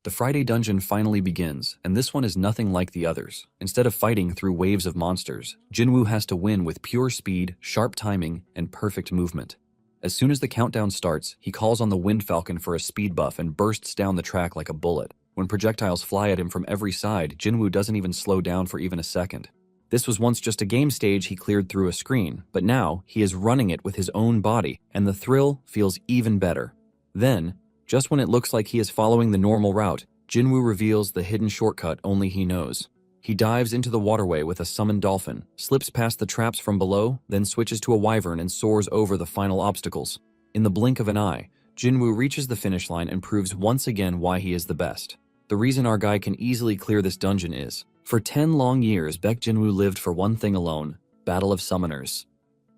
The Friday dungeon finally begins, and this one is nothing like the others. Instead of fighting through waves of monsters, Jinwoo has to win with pure speed, sharp timing, and perfect movement. As soon as the countdown starts, he calls on the Wind Falcon for a speed buff and bursts down the track like a bullet. When projectiles fly at him from every side, Jinwoo doesn't even slow down for even a second. This was once just a game stage he cleared through a screen, but now he is running it with his own body, and the thrill feels even better. Then, just when it looks like he is following the normal route, Jinwoo reveals the hidden shortcut only he knows. He dives into the waterway with a summoned dolphin, slips past the traps from below, then switches to a wyvern and soars over the final obstacles. In the blink of an eye, Jinwoo reaches the finish line and proves once again why he is the best. The reason our guy can easily clear this dungeon is, for 10 long years, Baek Jinwoo lived for one thing alone: Battle of Summoners.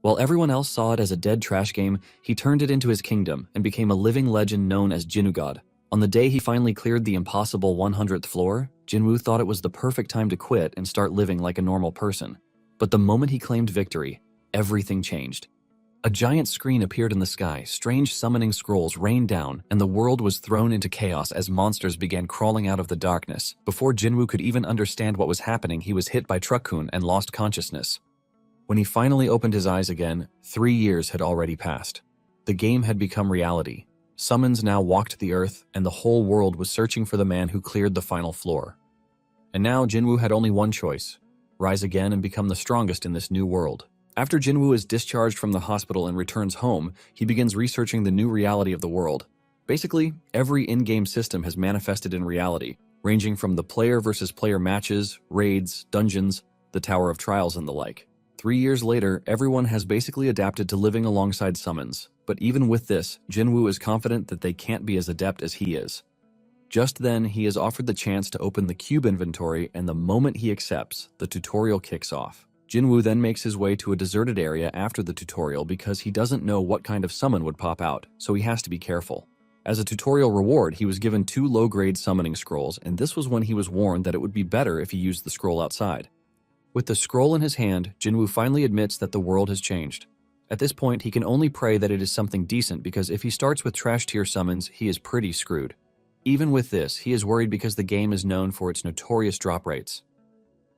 While everyone else saw it as a dead trash game, he turned it into his kingdom and became a living legend known as Jinugod. On the day he finally cleared the impossible 100th floor, Jinwoo thought it was the perfect time to quit and start living like a normal person. But the moment he claimed victory, everything changed. A giant screen appeared in the sky, strange summoning scrolls rained down, and the world was thrown into chaos as monsters began crawling out of the darkness. Before Jinwoo could even understand what was happening, he was hit by Truck-kun and lost consciousness. When he finally opened his eyes again, 3 years had already passed. The game had become reality. Summons now walked the earth, and the whole world was searching for the man who cleared the final floor. And now Jinwoo had only one choice: rise again and become the strongest in this new world. After Jinwoo is discharged from the hospital and returns home, he begins researching the new reality of the world. Basically, every in-game system has manifested in reality, ranging from the player versus player matches, raids, dungeons, the Tower of Trials, and the like. 3 years later, everyone has basically adapted to living alongside summons, but even with this, Jinwoo is confident that they can't be as adept as he is. Just then, he is offered the chance to open the cube inventory, and the moment he accepts, the tutorial kicks off. Jinwoo then makes his way to a deserted area after the tutorial because he doesn't know what kind of summon would pop out, so he has to be careful. As a tutorial reward, he was given 2 low-grade summoning scrolls, and this was when he was warned that it would be better if he used the scroll outside. With the scroll in his hand, Jinwoo finally admits that the world has changed. At this point, he can only pray that it is something decent because if he starts with trash-tier summons, he is pretty screwed. Even with this, he is worried because the game is known for its notorious drop rates.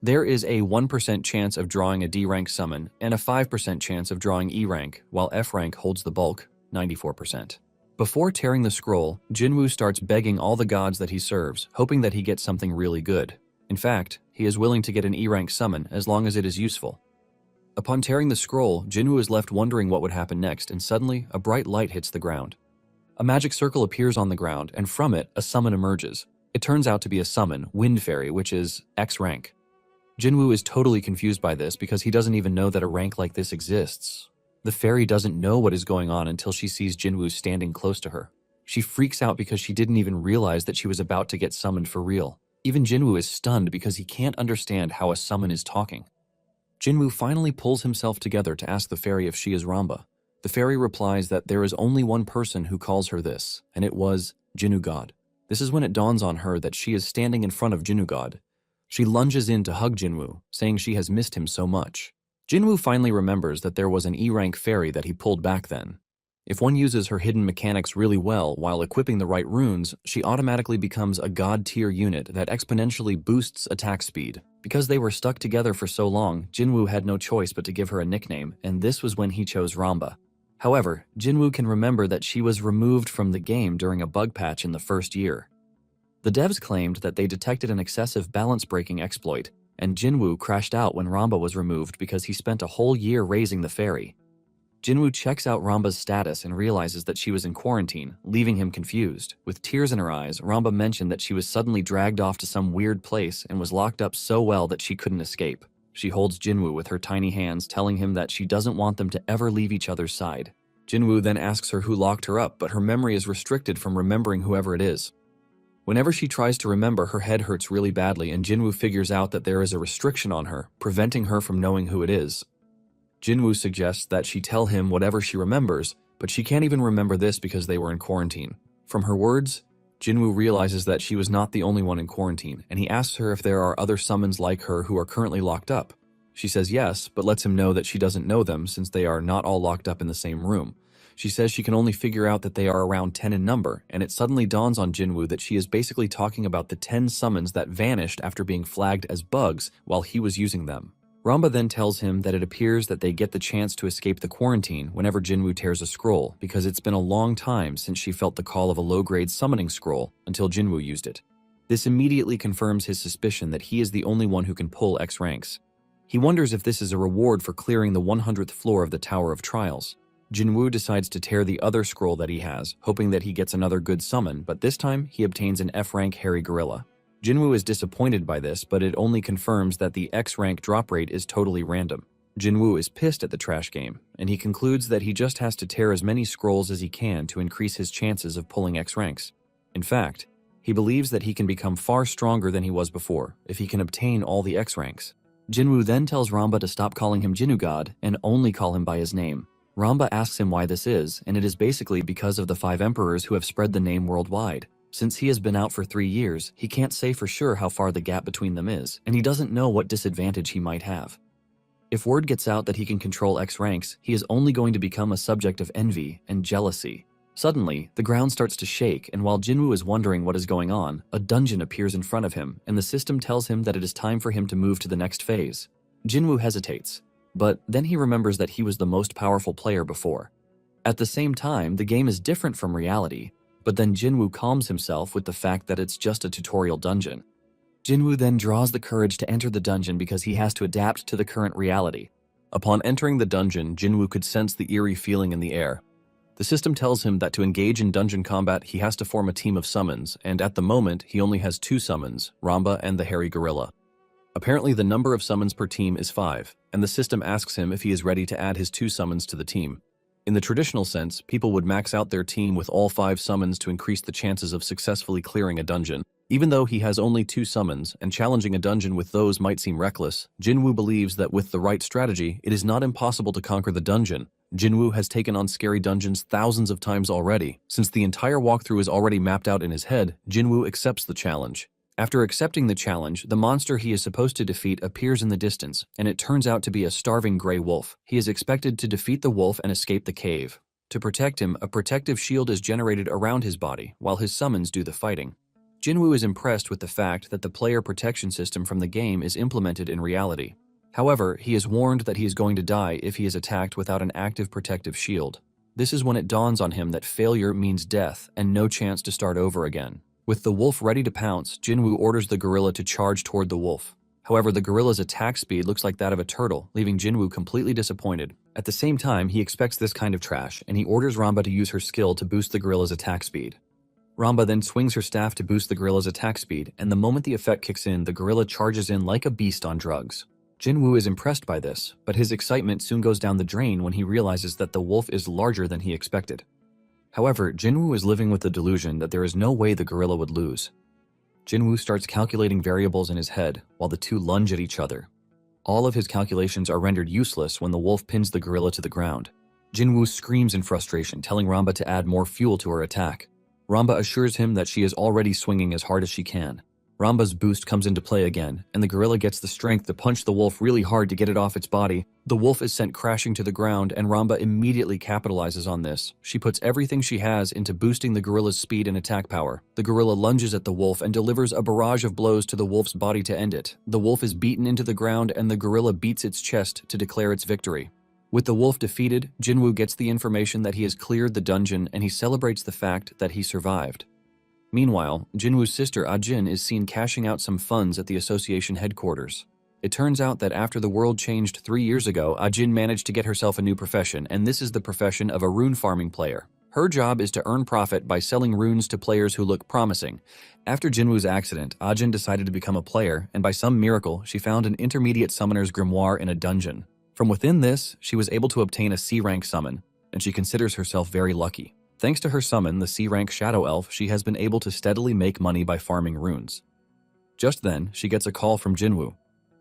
There is a 1% chance of drawing a D-rank summon and a 5% chance of drawing E-rank, while F-rank holds the bulk, 94%. Before tearing the scroll, Jinwoo starts begging all the gods that he serves, hoping that he gets something really good. In fact, he is willing to get an E-rank summon as long as it is useful. Upon tearing the scroll, Jinwoo is left wondering what would happen next, and suddenly, a bright light hits the ground. A magic circle appears on the ground, and from it, a summon emerges. It turns out to be a summon, Wind Fairy, which is X rank. Jinwoo is totally confused by this because he doesn't even know that a rank like this exists. The fairy doesn't know what is going on until she sees Jinwoo standing close to her. She freaks out because she didn't even realize that she was about to get summoned for real. Even Jinwoo is stunned because he can't understand how a summon is talking. Jinwoo finally pulls himself together to ask the fairy if she is Ramba. The fairy replies that there is only one person who calls her this, and it was Jinugod. This is when it dawns on her that she is standing in front of Jinugod. She lunges in to hug Jinwoo, saying she has missed him so much. Jinwoo finally remembers that there was an E-rank fairy that he pulled back then. If one uses her hidden mechanics really well while equipping the right runes, she automatically becomes a god-tier unit that exponentially boosts attack speed. Because they were stuck together for so long, Jinwoo had no choice but to give her a nickname, and this was when he chose Ramba. However, Jinwoo can remember that she was removed from the game during a bug patch in the first year. The devs claimed that they detected an excessive balance-breaking exploit, and Jinwoo crashed out when Ramba was removed because he spent a whole year raising the fairy. Jinwoo checks out Ramba's status and realizes that she was in quarantine, leaving him confused. With tears in her eyes, Ramba mentioned that she was suddenly dragged off to some weird place and was locked up so well that she couldn't escape. She holds Jinwoo with her tiny hands, telling him that she doesn't want them to ever leave each other's side. Jinwoo then asks her who locked her up, but her memory is restricted from remembering whoever it is. Whenever she tries to remember, her head hurts really badly, and Jinwoo figures out that there is a restriction on her, preventing her from knowing who it is. Jinwoo suggests that she tell him whatever she remembers, but she can't even remember this because they were in quarantine. From her words, Jinwoo realizes that she was not the only one in quarantine, and he asks her if there are other summons like her who are currently locked up. She says yes, but lets him know that she doesn't know them since they are not all locked up in the same room. She says she can only figure out that they are around 10 in number, and it suddenly dawns on Jinwoo that she is basically talking about the 10 summons that vanished after being flagged as bugs while he was using them. Ramba then tells him that it appears that they get the chance to escape the quarantine whenever Jinwoo tears a scroll, because it's been a long time since she felt the call of a low-grade summoning scroll until Jinwoo used it. This immediately confirms his suspicion that he is the only one who can pull X ranks. He wonders if this is a reward for clearing the 100th floor of the Tower of Trials. Jinwoo decides to tear the other scroll that he has, hoping that he gets another good summon, but this time he obtains an F-rank hairy gorilla. Jinwoo is disappointed by this, but it only confirms that the X-rank drop rate is totally random. Jinwoo is pissed at the trash game, and he concludes that he just has to tear as many scrolls as he can to increase his chances of pulling X ranks. In fact, he believes that he can become far stronger than he was before if he can obtain all the X ranks. Jinwoo then tells Ramba to stop calling him Jinwoo God and only call him by his name. Ramba asks him why this is, and it is basically because of the 5 emperors who have spread the name worldwide. Since he has been out for 3 years, he can't say for sure how far the gap between them is, and he doesn't know what disadvantage he might have. If word gets out that he can control X ranks, he is only going to become a subject of envy and jealousy. Suddenly, the ground starts to shake, and while Jinwoo is wondering what is going on, a dungeon appears in front of him, and the system tells him that it is time for him to move to the next phase. Jinwoo hesitates, but then he remembers that he was the most powerful player before. At the same time, the game is different from reality, but then Jinwoo calms himself with the fact that it's just a tutorial dungeon. Jinwoo then draws the courage to enter the dungeon because he has to adapt to the current reality. Upon entering the dungeon, Jinwoo could sense the eerie feeling in the air. The system tells him that to engage in dungeon combat, he has to form a team of summons, and at the moment, he only has 2 summons, Ramba and the hairy gorilla. Apparently, the number of summons per team is 5, and the system asks him if he is ready to add his 2 summons to the team. In the traditional sense, people would max out their team with all 5 summons to increase the chances of successfully clearing a dungeon. Even though he has only 2 summons, and challenging a dungeon with those might seem reckless, Jinwoo believes that with the right strategy, it is not impossible to conquer the dungeon. Jinwoo has taken on scary dungeons thousands of times already. Since the entire walkthrough is already mapped out in his head, Jinwoo accepts the challenge. After accepting the challenge, the monster he is supposed to defeat appears in the distance, and it turns out to be a starving gray wolf. He is expected to defeat the wolf and escape the cave. To protect him, a protective shield is generated around his body, while his summons do the fighting. Jinwoo is impressed with the fact that the player protection system from the game is implemented in reality. However, he is warned that he is going to die if he is attacked without an active protective shield. This is when it dawns on him that failure means death and no chance to start over again. With the wolf ready to pounce, Jinwoo orders the gorilla to charge toward the wolf. However, the gorilla's attack speed looks like that of a turtle, leaving Jinwoo completely disappointed. At the same time, he expects this kind of trash, and he orders Ramba to use her skill to boost the gorilla's attack speed. Ramba then swings her staff to boost the gorilla's attack speed, and the moment the effect kicks in, the gorilla charges in like a beast on drugs. Jinwoo is impressed by this, but his excitement soon goes down the drain when he realizes that the wolf is larger than he expected. However, Jinwoo is living with the delusion that there is no way the gorilla would lose. Jinwoo starts calculating variables in his head while the two lunge at each other. All of his calculations are rendered useless when the wolf pins the gorilla to the ground. Jinwoo screams in frustration, telling Ramba to add more fuel to her attack. Ramba assures him that she is already swinging as hard as she can. Ramba's boost comes into play again, and the gorilla gets the strength to punch the wolf really hard to get it off its body. The wolf is sent crashing to the ground, and Ramba immediately capitalizes on this. She puts everything she has into boosting the gorilla's speed and attack power. The gorilla lunges at the wolf and delivers a barrage of blows to the wolf's body to end it. The wolf is beaten into the ground, and the gorilla beats its chest to declare its victory. With the wolf defeated, Jinwoo gets the information that he has cleared the dungeon, and he celebrates the fact that he survived. Meanwhile, Jinwoo's sister Ajin is seen cashing out some funds at the association headquarters. It turns out that after the world changed 3 years ago, Ajin managed to get herself a new profession, and this is the profession of a rune farming player. Her job is to earn profit by selling runes to players who look promising. After Jinwoo's accident, Ajin decided to become a player, and by some miracle, she found an intermediate summoner's grimoire in a dungeon. From within this, she was able to obtain a C-rank summon, and she considers herself very lucky. Thanks to her summon, the C-rank Shadow Elf, she has been able to steadily make money by farming runes. Just then, she gets a call from Jinwoo.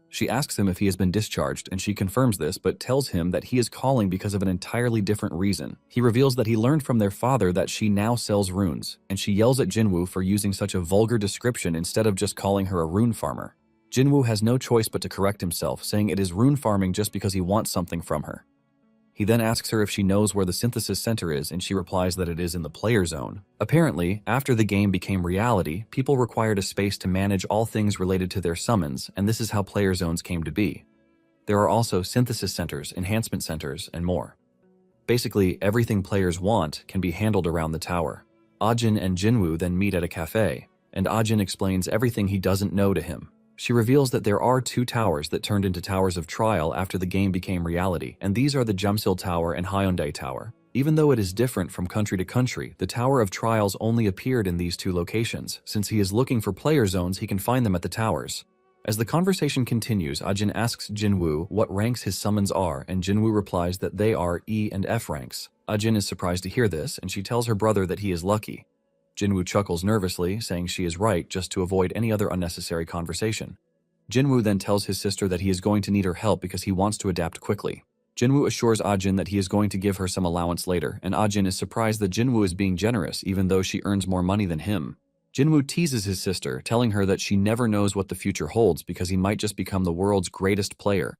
She asks him if he has been discharged, and she confirms this, but tells him that he is calling because of an entirely different reason. He reveals that he learned from their father that she now sells runes, and she yells at Jinwoo for using such a vulgar description instead of just calling her a rune farmer. Jinwoo has no choice but to correct himself, saying it is rune farming just because he wants something from her. He then asks her if she knows where the synthesis center is, and she replies that it is in the player zone. Apparently, after the game became reality, people required a space to manage all things related to their summons, and this is how player zones came to be. There are also synthesis centers, enhancement centers, and more. Basically, everything players want can be handled around the tower. Ajin and Jinwoo then meet at a cafe, and Ajin explains everything he doesn't know to him. She reveals that there are 2 towers that turned into towers of trial after the game became reality, and these are the Jumsil Tower and Hyundai Tower. Even though it is different from country to country, the Tower of Trials only appeared in these 2 locations. Since he is looking for player zones, he can find them at the towers. As the conversation continues, Ajin asks Jinwoo what ranks his summons are, and Jinwoo replies that they are E and F ranks. Ajin is surprised to hear this, and she tells her brother that he is lucky. Jinwoo chuckles nervously, saying she is right just to avoid any other unnecessary conversation. Jinwoo then tells his sister that he is going to need her help because he wants to adapt quickly. Jinwoo assures Ajin that he is going to give her some allowance later, and Ajin is surprised that Jinwoo is being generous even though she earns more money than him. Jinwoo teases his sister, telling her that she never knows what the future holds because he might just become the world's greatest player.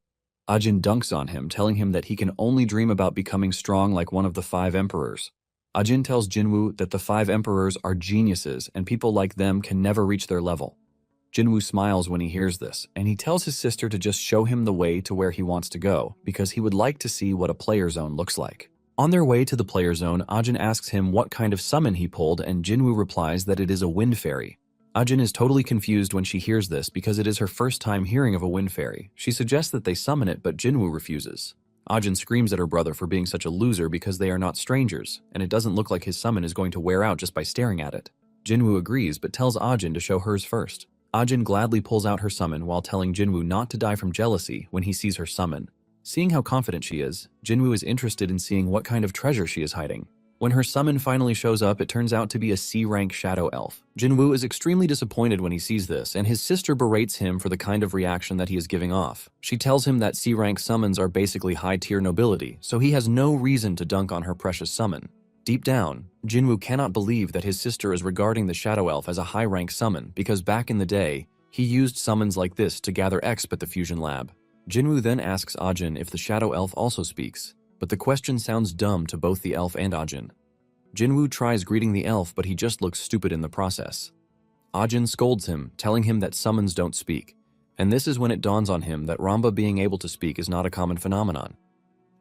Ajin dunks on him, telling him that he can only dream about becoming strong like one of the 5 emperors. Ajin tells Jinwoo that the 5 emperors are geniuses and people like them can never reach their level. Jinwoo smiles when he hears this, and he tells his sister to just show him the way to where he wants to go, because he would like to see what a player zone looks like. On their way to the player zone, Ajin asks him what kind of summon he pulled, and Jinwoo replies that it is a wind fairy. Ajin is totally confused when she hears this because it is her first time hearing of a wind fairy. She suggests that they summon it, but Jinwoo refuses. Ajin screams at her brother for being such a loser because they are not strangers, and it doesn't look like his summon is going to wear out just by staring at it. Jinwoo agrees, but tells Ajin to show hers first. Ajin gladly pulls out her summon while telling Jinwoo not to die from jealousy when he sees her summon. Seeing how confident she is, Jinwoo is interested in seeing what kind of treasure she is hiding. When her summon finally shows up, it turns out to be a C-rank shadow elf. Jinwoo is extremely disappointed when he sees this, and his sister berates him for the kind of reaction that he is giving off. She tells him that C-rank summons are basically high-tier nobility, so he has no reason to dunk on her precious summon. Deep down, Jinwoo cannot believe that his sister is regarding the shadow elf as a high-rank summon, because back in the day, he used summons like this to gather exp at the fusion lab. Jinwoo then asks Ajin if the shadow elf also speaks, but the question sounds dumb to both the elf and Ajin. Jinwoo tries greeting the elf, but he just looks stupid in the process. Ajin scolds him, telling him that summons don't speak, and this is when it dawns on him that Ramba being able to speak is not a common phenomenon.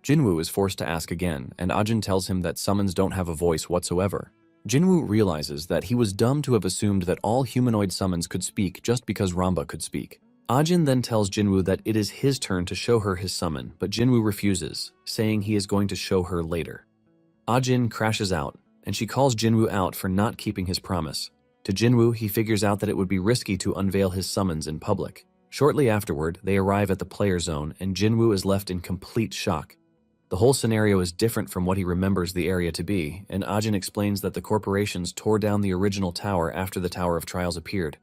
Jinwoo is forced to ask again, and Ajin tells him that summons don't have a voice whatsoever. Jinwoo realizes that he was dumb to have assumed that all humanoid summons could speak just because Ramba could speak. Ajin then tells Jinwoo that it is his turn to show her his summon, but Jinwoo refuses, saying he is going to show her later. Ajin crashes out, and she calls Jinwoo out for not keeping his promise. To Jinwoo, he figures out that it would be risky to unveil his summons in public. Shortly afterward, they arrive at the player zone, and Jinwoo is left in complete shock. The whole scenario is different from what he remembers the area to be, and Ajin explains that the corporations tore down the original tower after the Tower of Trials appeared.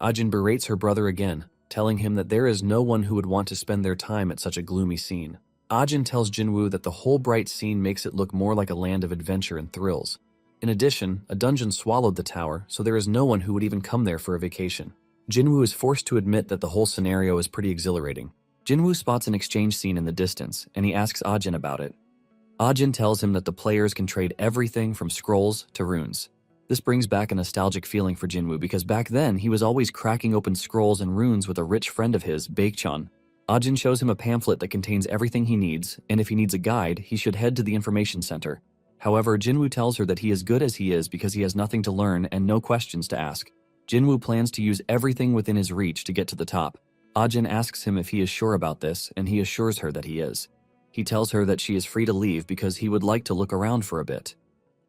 Ajin berates her brother again, telling him that there is no one who would want to spend their time at such a gloomy scene. Ajin tells Jinwoo that the whole bright scene makes it look more like a land of adventure and thrills. In addition, a dungeon swallowed the tower, so there is no one who would even come there for a vacation. Jinwoo is forced to admit that the whole scenario is pretty exhilarating. Jinwoo spots an exchange scene in the distance, and he asks Ajin about it. Ajin tells him that the players can trade everything from scrolls to runes. This brings back a nostalgic feeling for Jinwoo because back then he was always cracking open scrolls and runes with a rich friend of his, Baekchan. Ajin shows him a pamphlet that contains everything he needs, and if he needs a guide, he should head to the information center. However, Jinwoo tells her that he is good as he is because he has nothing to learn and no questions to ask. Jinwoo plans to use everything within his reach to get to the top. Ajin asks him if he is sure about this, and he assures her that he is. He tells her that she is free to leave because he would like to look around for a bit.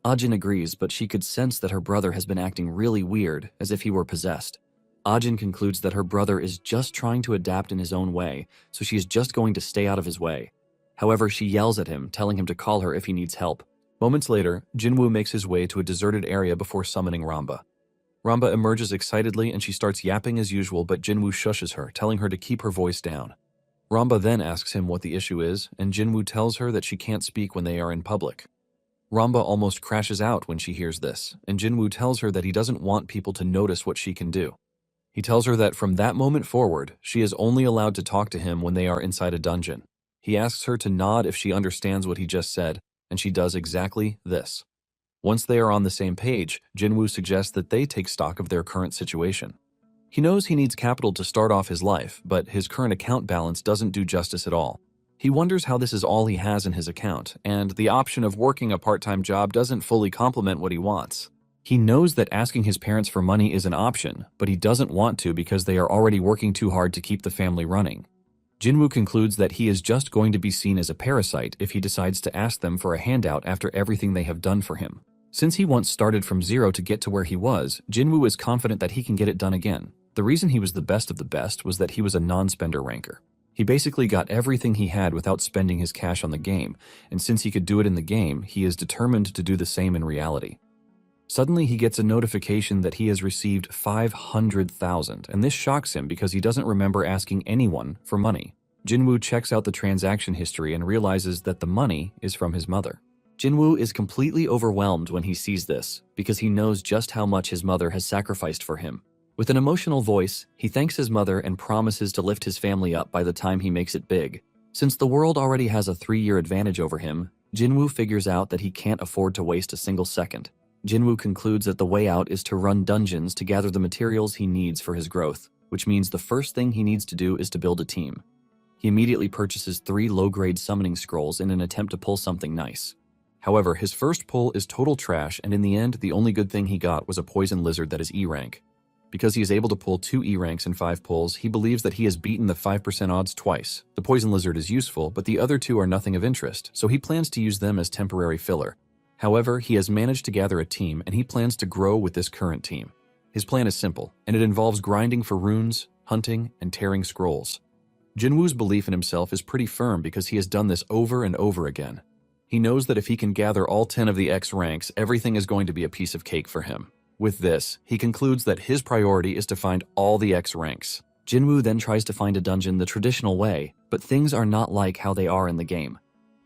Ajin agrees, but she could sense that her brother has been acting really weird, as if he were possessed. Ajin concludes that her brother is just trying to adapt in his own way, so she is just going to stay out of his way. However, she yells at him, telling him to call her if he needs help. Moments later, Jinwoo makes his way to a deserted area before summoning Ramba. Ramba emerges excitedly and she starts yapping as usual, but Jinwoo shushes her, telling her to keep her voice down. Ramba then asks him what the issue is, and Jinwoo tells her that she can't speak when they are in public. Ramba almost crashes out when she hears this, and Jinwoo tells her that he doesn't want people to notice what she can do. He tells her that from that moment forward, she is only allowed to talk to him when they are inside a dungeon. He asks her to nod if she understands what he just said, and she does exactly this. Once they are on the same page, Jinwoo suggests that they take stock of their current situation. He knows he needs capital to start off his life, but his current account balance doesn't do justice at all. He wonders how this is all he has in his account, and the option of working a part-time job doesn't fully complement what he wants. He knows that asking his parents for money is an option, but he doesn't want to because they are already working too hard to keep the family running. Jinwoo concludes that he is just going to be seen as a parasite if he decides to ask them for a handout after everything they have done for him. Since he once started from zero to get to where he was, Jinwoo is confident that he can get it done again. The reason he was the best of the best was that he was a non-spender ranker. He basically got everything he had without spending his cash on the game, and since he could do it in the game, he is determined to do the same in reality. Suddenly, he gets a notification that he has received 500,000, and this shocks him because he doesn't remember asking anyone for money. Jinwoo checks out the transaction history and realizes that the money is from his mother. Jinwoo is completely overwhelmed when he sees this, because he knows just how much his mother has sacrificed for him. With an emotional voice, he thanks his mother and promises to lift his family up by the time he makes it big. Since the world already has a 3-year advantage over him, Jinwoo figures out that he can't afford to waste a single second. Jinwoo concludes that the way out is to run dungeons to gather the materials he needs for his growth, which means the first thing he needs to do is to build a team. He immediately purchases 3 low-grade summoning scrolls in an attempt to pull something nice. However, his first pull is total trash, and in the end, the only good thing he got was a poison lizard that is E rank. Because he is able to pull 2 E ranks in 5 pulls, he believes that he has beaten the 5% odds twice. The poison lizard is useful, but the other 2 are nothing of interest, so he plans to use them as temporary filler. However, he has managed to gather a team, and he plans to grow with this current team. His plan is simple, and it involves grinding for runes, hunting, and tearing scrolls. Jinwoo's belief in himself is pretty firm because he has done this over and over again. He knows that if he can gather all 10 of the X ranks, everything is going to be a piece of cake for him. With this, he concludes that his priority is to find all the X ranks. Jinwoo then tries to find a dungeon the traditional way, but things are not like how they are in the game.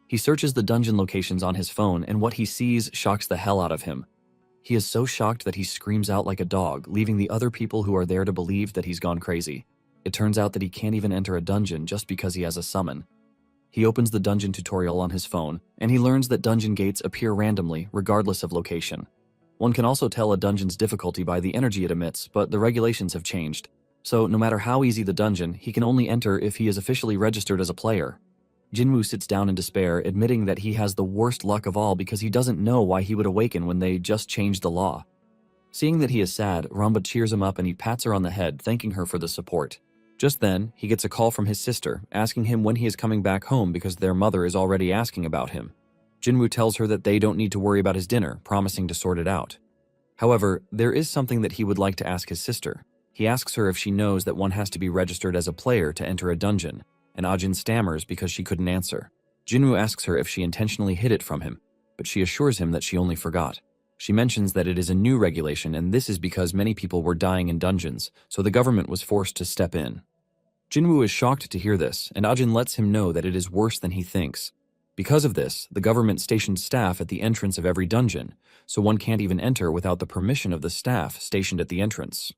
He searches the dungeon locations on his phone, and what he sees shocks the hell out of him. He is so shocked that he screams out like a dog, leaving the other people who are there to believe that he's gone crazy. It turns out that he can't even enter a dungeon just because he has a summon. He opens the dungeon tutorial on his phone, and he learns that dungeon gates appear randomly, regardless of location. One can also tell a dungeon's difficulty by the energy it emits, but the regulations have changed. So no matter how easy the dungeon, he can only enter if he is officially registered as a player. Jinwoo sits down in despair, admitting that he has the worst luck of all because he doesn't know why he would awaken when they just changed the law. Seeing that he is sad, Ramba cheers him up and he pats her on the head, thanking her for the support. Just then, he gets a call from his sister, asking him when he is coming back home because their mother is already asking about him. Jinwoo tells her that they don't need to worry about his dinner, promising to sort it out. However, there is something that he would like to ask his sister. He asks her if she knows that one has to be registered as a player to enter a dungeon, and Ajin stammers because she couldn't answer. Jinwoo asks her if she intentionally hid it from him, but she assures him that she only forgot. She mentions that it is a new regulation, and this is because many people were dying in dungeons, so the government was forced to step in. Jinwoo is shocked to hear this, and Ajin lets him know that it is worse than he thinks. Because of this, the government stationed staff at the entrance of every dungeon, so one can't even enter without the permission of the staff stationed at the entrance.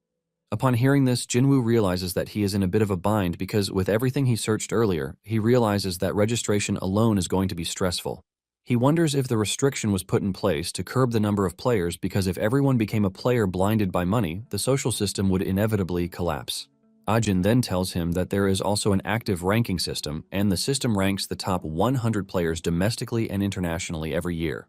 Upon hearing this, Jinwoo realizes that he is in a bit of a bind because with everything he searched earlier, he realizes that registration alone is going to be stressful. He wonders if the restriction was put in place to curb the number of players because if everyone became a player blinded by money, the social system would inevitably collapse. Ajin then tells him that there is also an active ranking system, and the system ranks the top 100 players domestically and internationally every year.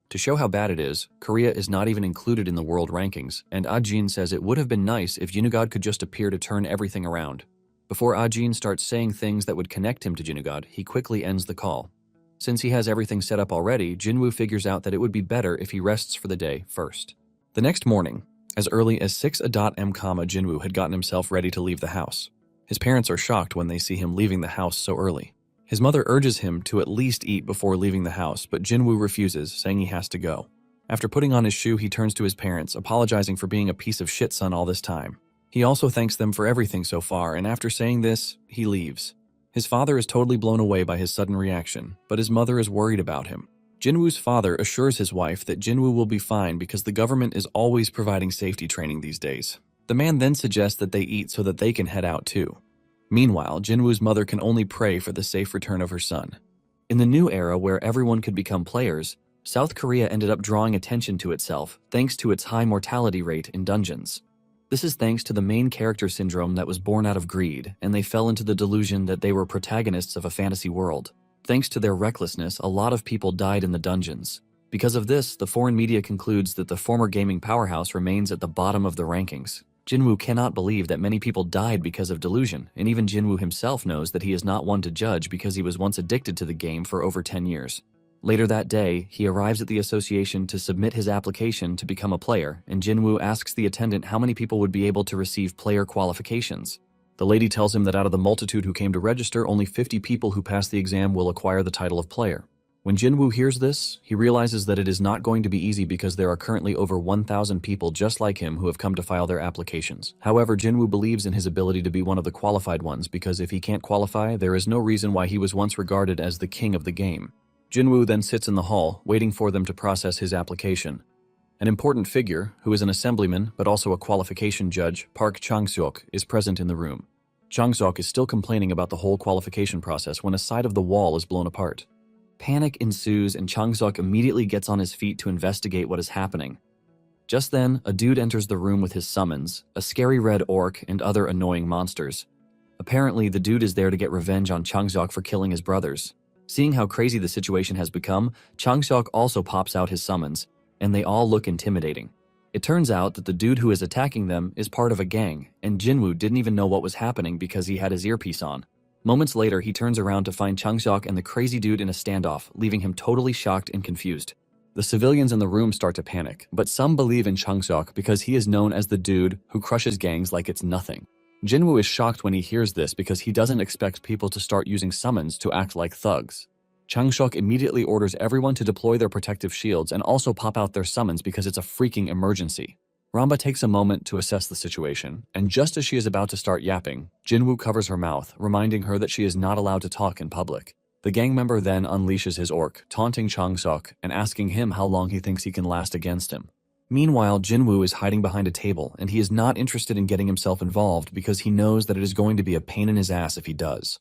To show how bad it is, Korea is not even included in the world rankings, and Ajin says it would have been nice if Junugod could just appear to turn everything around. Before Ajin starts saying things that would connect him to Junugod, he quickly ends the call. Since he has everything set up already, Jinwoo figures out that it would be better if he rests for the day first. The next morning, as early as 6 a.m, Jinwoo had gotten himself ready to leave the house. His parents are shocked when they see him leaving the house so early. His mother urges him to at least eat before leaving the house, but Jinwoo refuses, saying he has to go. After putting on his shoe, he turns to his parents, apologizing for being a piece of shit son all this time. He also thanks them for everything so far, and after saying this, he leaves. His father is totally blown away by his sudden reaction, but his mother is worried about him. Jinwoo's father assures his wife that Jinwoo will be fine because the government is always providing safety training these days. The man then suggests that they eat so that they can head out too. Meanwhile, Jinwoo's mother can only pray for the safe return of her son. In the new era where everyone could become players, South Korea ended up drawing attention to itself thanks to its high mortality rate in dungeons. This is thanks to the main character syndrome that was born out of greed, and they fell into the delusion that they were protagonists of a fantasy world. Thanks to their recklessness, a lot of people died in the dungeons. Because of this, the foreign media concludes that the former gaming powerhouse remains at the bottom of the rankings. Jinwoo cannot believe that many people died because of delusion, and even Jinwoo himself knows that he is not one to judge because he was once addicted to the game for over 10 years. Later that day, he arrives at the association to submit his application to become a player, and Jinwoo asks the attendant how many people would be able to receive player qualifications. The lady tells him that out of the multitude who came to register, only 50 people who pass the exam will acquire the title of player. When Jinwoo hears this, he realizes that it is not going to be easy because there are currently over 1,000 people just like him who have come to file their applications. However, Jinwoo believes in his ability to be one of the qualified ones because if he can't qualify, there is no reason why he was once regarded as the king of the game. Jinwoo then sits in the hall, waiting for them to process his application. An important figure, who is an assemblyman but also a qualification judge, Park Chang-seok, is present in the room. Chang-seok is still complaining about the whole qualification process when a side of the wall is blown apart. Panic ensues and Chang-seok immediately gets on his feet to investigate what is happening. Just then, a dude enters the room with his summons, a scary red orc and other annoying monsters. Apparently, the dude is there to get revenge on Chang-seok for killing his brothers. Seeing how crazy the situation has become, Chang-seok also pops out his summons, and they all look intimidating. It turns out that the dude who is attacking them is part of a gang, and Jinwoo didn't even know what was happening because he had his earpiece on. Moments later, he turns around to find Chang-seok and the crazy dude in a standoff, leaving him totally shocked and confused. The civilians in the room start to panic, but some believe in Chang-seok because he is known as the dude who crushes gangs like it's nothing. Jinwoo is shocked when he hears this because he doesn't expect people to start using summons to act like thugs. Chang-seok immediately orders everyone to deploy their protective shields and also pop out their summons because it's a freaking emergency. Ramba takes a moment to assess the situation, and just as she is about to start yapping, Jinwoo covers her mouth, reminding her that she is not allowed to talk in public. The gang member then unleashes his orc, taunting Chang-seok and asking him how long he thinks he can last against him. Meanwhile, Jinwoo is hiding behind a table, and he is not interested in getting himself involved because he knows that it is going to be a pain in his ass if he does.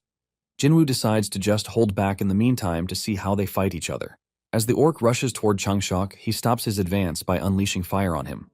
Jinwoo decides to just hold back in the meantime to see how they fight each other. As the orc rushes toward Chang-seok, he stops his advance by unleashing fire on him.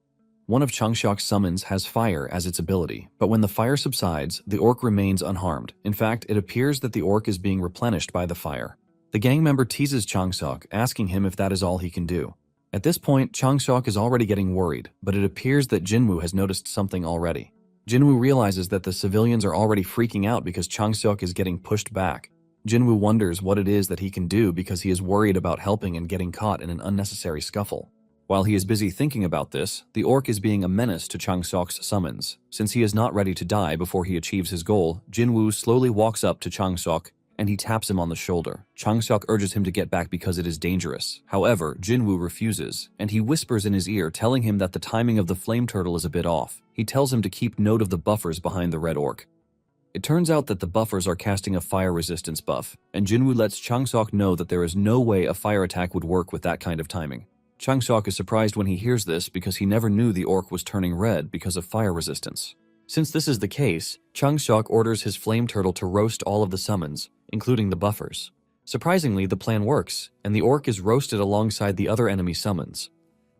One of Chang-seok's summons has fire as its ability, but when the fire subsides, the orc remains unharmed. In fact, it appears that the orc is being replenished by the fire. The gang member teases Chang-seok, asking him if that is all he can do. At this point, Chang-seok is already getting worried, but it appears that Jinwoo has noticed something already. Jinwoo realizes that the civilians are already freaking out because Chang-seok is getting pushed back. Jinwoo wonders what it is that he can do because he is worried about helping and getting caught in an unnecessary scuffle. While he is busy thinking about this, the orc is being a menace to Chang-seok's summons. Since he is not ready to die before he achieves his goal, Jinwoo slowly walks up to Chang-seok and he taps him on the shoulder. Chang-seok urges him to get back because it is dangerous. However, Jinwoo refuses, and he whispers in his ear telling him that the timing of the flame turtle is a bit off. He tells him to keep note of the buffers behind the red orc. It turns out that the buffers are casting a fire resistance buff, and Jinwoo lets Chang-seok know that there is no way a fire attack would work with that kind of timing. Chang-seok is surprised when he hears this because he never knew the orc was turning red because of fire resistance. Since this is the case, Chang-seok orders his flame turtle to roast all of the summons, including the buffers. Surprisingly, the plan works, and the orc is roasted alongside the other enemy summons.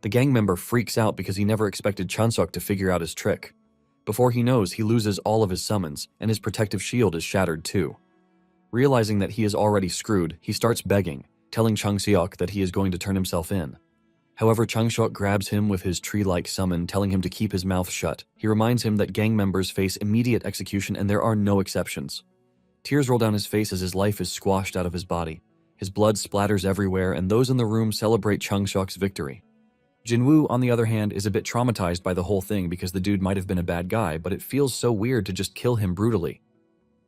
The gang member freaks out because he never expected Chang-seok to figure out his trick. Before he knows, he loses all of his summons, and his protective shield is shattered too. Realizing that he is already screwed, he starts begging, telling Chang-seok that he is going to turn himself in. However, Chang-seok grabs him with his tree-like summon, telling him to keep his mouth shut. He reminds him that gang members face immediate execution and there are no exceptions. Tears roll down his face as his life is squashed out of his body. His blood splatters everywhere, and those in the room celebrate Chang-seok's victory. Jinwoo, on the other hand, is a bit traumatized by the whole thing because the dude might have been a bad guy, but it feels so weird to just kill him brutally.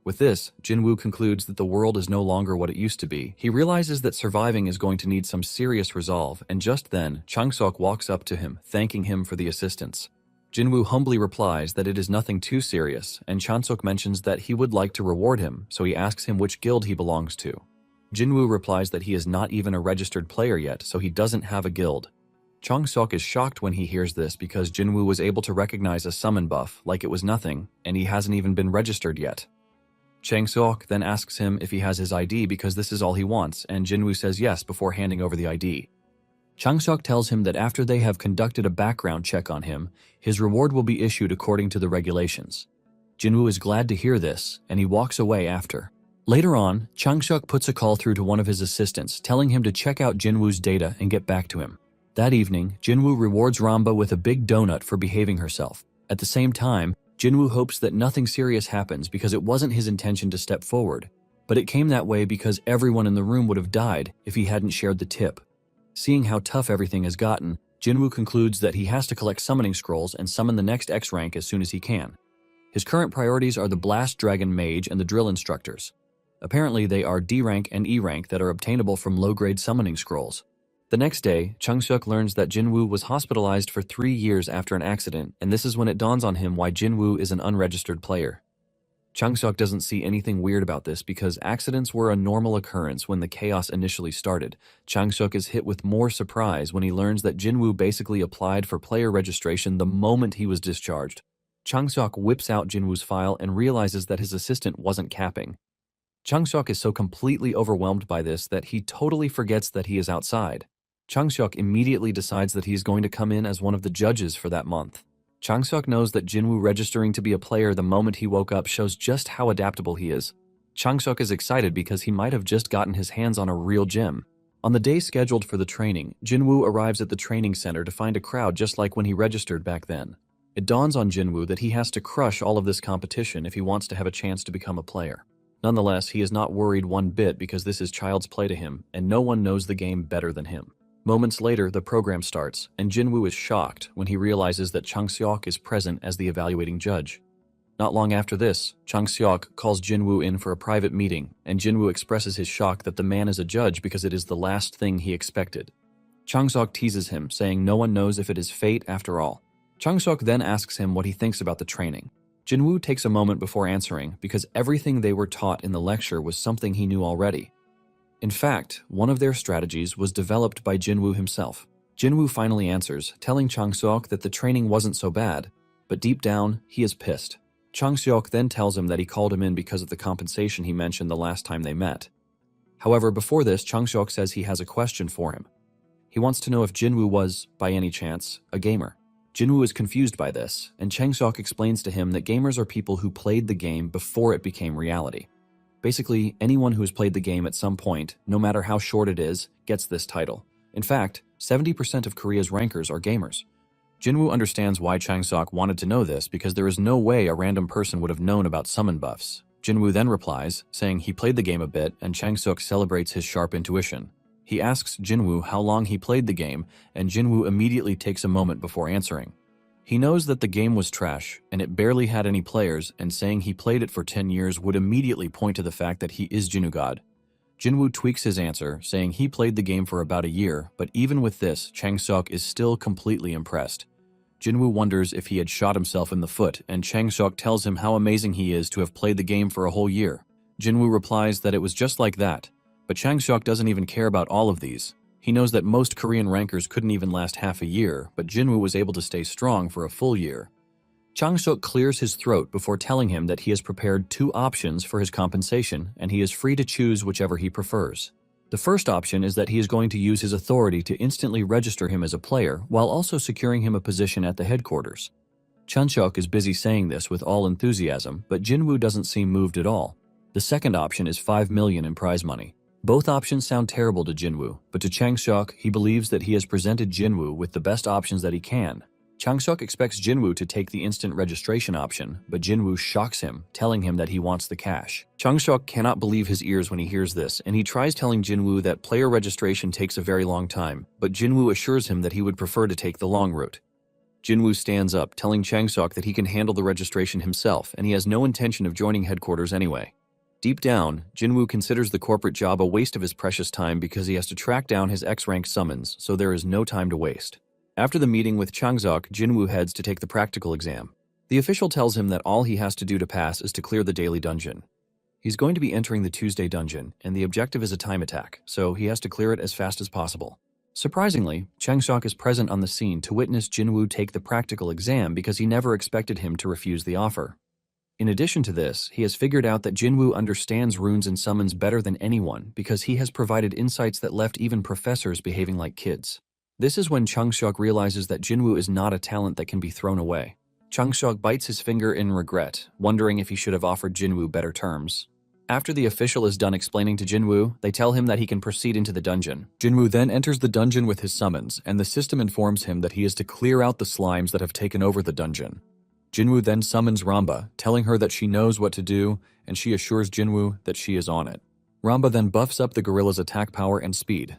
With this, Jinwoo concludes that the world is no longer what it used to be. He realizes that surviving is going to need some serious resolve, and just then, Chang-seok walks up to him, thanking him for the assistance. Jinwoo humbly replies that it is nothing too serious, and Chang-seok mentions that he would like to reward him, so he asks him which guild he belongs to. Jinwoo replies that he is not even a registered player yet, so he doesn't have a guild. Chang-seok is shocked when he hears this because Jinwoo was able to recognize a summon buff like it was nothing, and he hasn't even been registered yet. Chang Seok then asks him if he has his ID because this is all he wants, and Jinwoo says yes before handing over the ID. Chang Seok tells him that after they have conducted a background check on him, his reward will be issued according to the regulations. Jinwoo is glad to hear this, and he walks away after. Later on, Chang Seok puts a call through to one of his assistants, telling him to check out Jinwoo's data and get back to him. That evening, Jinwoo rewards Ramba with a big donut for behaving herself. At the same time, Jinwoo hopes that nothing serious happens because it wasn't his intention to step forward, but it came that way because everyone in the room would have died if he hadn't shared the tip. Seeing how tough everything has gotten, Jinwoo concludes that he has to collect summoning scrolls and summon the next X rank as soon as he can. His current priorities are the Blast Dragon Mage and the Drill Instructors. Apparently, they are D rank and E rank that are obtainable from low-grade summoning scrolls. The next day, Chang Seok learns that Jinwoo was hospitalized for 3 years after an accident, and this is when it dawns on him why Jinwoo is an unregistered player. Chang Seok doesn't see anything weird about this because accidents were a normal occurrence when the chaos initially started. Chang Seok is hit with more surprise when he learns that Jinwoo basically applied for player registration the moment he was discharged. Chang Seok whips out Jinwoo's file and realizes that his assistant wasn't capping. Chang Seok is so completely overwhelmed by this that he totally forgets that he is outside. Chang Seok immediately decides that he is going to come in as one of the judges for that month. Chang Seok knows that Jinwoo registering to be a player the moment he woke up shows just how adaptable he is. Chang Seok is excited because he might have just gotten his hands on a real gem. On the day scheduled for the training, Jinwoo arrives at the training center to find a crowd just like when he registered back then. It dawns on Jinwoo that he has to crush all of this competition if he wants to have a chance to become a player. Nonetheless, he is not worried one bit because this is child's play to him, and no one knows the game better than him. Moments later, the program starts, and Jinwoo is shocked when he realizes that Chang Seok is present as the evaluating judge. Not long after this, Chang Seok calls Jinwoo in for a private meeting, and Jinwoo expresses his shock that the man is a judge because it is the last thing he expected. Chang Seok teases him, saying no one knows if it is fate after all. Chang Seok then asks him what he thinks about the training. Jinwoo takes a moment before answering because everything they were taught in the lecture was something he knew already. In fact, one of their strategies was developed by Jinwoo himself. Jinwoo finally answers, telling Chang Seok that the training wasn't so bad, but deep down, he is pissed. Chang Seok then tells him that he called him in because of the compensation he mentioned the last time they met. However, before this, Chang Seok says he has a question for him. He wants to know if Jinwoo was, by any chance, a gamer. Jinwoo is confused by this, and Chang Seok explains to him that gamers are people who played the game before it became reality. Basically, anyone who has played the game at some point, no matter how short it is, gets this title. In fact, 70% of Korea's rankers are gamers. Jinwoo understands why Chang Seok wanted to know this because there is no way a random person would have known about summon buffs. Jinwoo then replies, saying he played the game a bit, and Chang Seok celebrates his sharp intuition. He asks Jinwoo how long he played the game, and Jinwoo immediately takes a moment before answering. He knows that the game was trash, and it barely had any players, and saying he played it for 10 years would immediately point to the fact that he is Jinwoo God. Jinwoo tweaks his answer, saying he played the game for about a year, but even with this, Chang Seok is still completely impressed. Jinwoo wonders if he had shot himself in the foot, and Chang Seok tells him how amazing he is to have played the game for a whole year. Jinwoo replies that it was just like that, but Chang Seok doesn't even care about all of these. He knows that most Korean rankers couldn't even last half a year, but Jinwoo was able to stay strong for a full year. Chang Seok clears his throat before telling him that he has prepared 2 options for his compensation, and he is free to choose whichever he prefers. The first option is that he is going to use his authority to instantly register him as a player, while also securing him a position at the headquarters. Chang Seok is busy saying this with all enthusiasm, but Jinwoo doesn't seem moved at all. The second option is 5 million in prize money. Both options sound terrible to Jinwoo, but to Chang Seok, he believes that he has presented Jinwoo with the best options that he can. Chang Seok expects Jinwoo to take the instant registration option, but Jinwoo shocks him, telling him that he wants the cash. Chang Seok cannot believe his ears when he hears this, and he tries telling Jinwoo that player registration takes a very long time, but Jinwoo assures him that he would prefer to take the long route. Jinwoo stands up, telling Chang Seok that he can handle the registration himself, and he has no intention of joining headquarters anyway. Deep down, Jinwoo considers the corporate job a waste of his precious time because he has to track down his X-rank summons, so there is no time to waste. After the meeting with Chang Seok, Jinwoo heads to take the practical exam. The official tells him that all he has to do to pass is to clear the daily dungeon. He's going to be entering the Tuesday dungeon, and the objective is a time attack, so he has to clear it as fast as possible. Surprisingly, Chang Seok is present on the scene to witness Jinwoo take the practical exam because he never expected him to refuse the offer. In addition to this, he has figured out that Jinwoo understands runes and summons better than anyone because he has provided insights that left even professors behaving like kids. This is when Changseok realizes that Jinwoo is not a talent that can be thrown away. Changseok bites his finger in regret, wondering if he should have offered Jinwoo better terms. After the official is done explaining to Jinwoo, they tell him that he can proceed into the dungeon. Jinwoo then enters the dungeon with his summons, and the system informs him that he is to clear out the slimes that have taken over the dungeon. Jinwoo then summons Ramba, telling her that she knows what to do, and she assures Jinwoo that she is on it. Ramba then buffs up the gorilla's attack power and speed.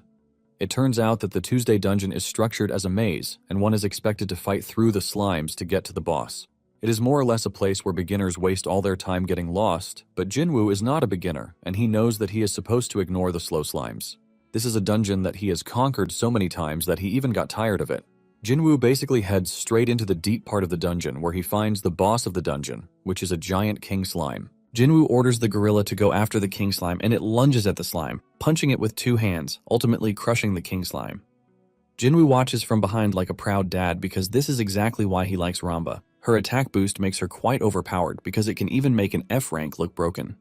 It turns out that the Tuesday dungeon is structured as a maze, and one is expected to fight through the slimes to get to the boss. It is more or less a place where beginners waste all their time getting lost, but Jinwoo is not a beginner, and he knows that he is supposed to ignore the slow slimes. This is a dungeon that he has conquered so many times that he even got tired of it. Jinwoo basically heads straight into the deep part of the dungeon where he finds the boss of the dungeon, which is a giant king slime. Jinwoo orders the gorilla to go after the king slime, and it lunges at the slime, punching it with 2 hands, ultimately crushing the king slime. Jinwoo watches from behind like a proud dad because this is exactly why he likes Ramba. Her attack boost makes her quite overpowered because it can even make an F rank look broken.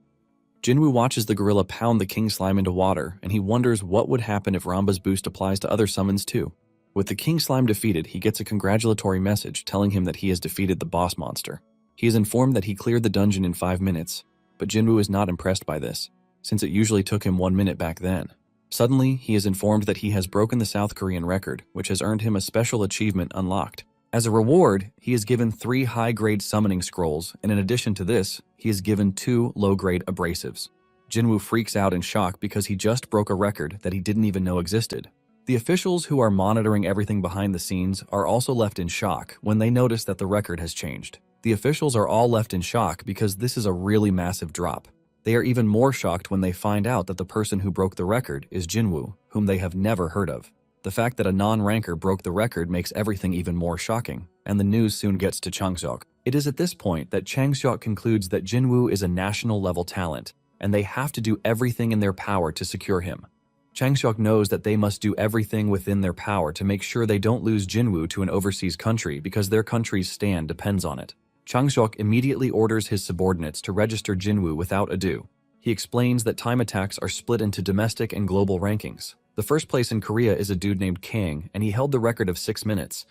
Jinwoo watches the gorilla pound the king slime into water, and he wonders what would happen if Ramba's boost applies to other summons too. With the king slime defeated, he gets a congratulatory message telling him that he has defeated the boss monster. He is informed that he cleared the dungeon in 5 minutes, but Jinwoo is not impressed by this, since it usually took him 1 minute back then. Suddenly, he is informed that he has broken the South Korean record, which has earned him a special achievement unlocked. As a reward, he is given 3 high-grade summoning scrolls, and in addition to this, he is given 2 low-grade abrasives. Jinwoo freaks out in shock because he just broke a record that he didn't even know existed. The officials who are monitoring everything behind the scenes are also left in shock when they notice that the record has changed. The officials are all left in shock because this is a really massive drop. They are even more shocked when they find out that the person who broke the record is Jinwoo, whom they have never heard of. The fact that a non-ranker broke the record makes everything even more shocking, and the news soon gets to Changseok. It is at this point that Changseok concludes that Jinwoo is a national-level talent, and they have to do everything in their power to secure him. Changseok knows that they must do everything within their power to make sure they don't lose Jinwoo to an overseas country because their country's stand depends on it. Changseok immediately orders his subordinates to register Jinwoo without ado. He explains that time attacks are split into domestic and global rankings. The first place in Korea is a dude named Kang, and he held the record of 6 minutes.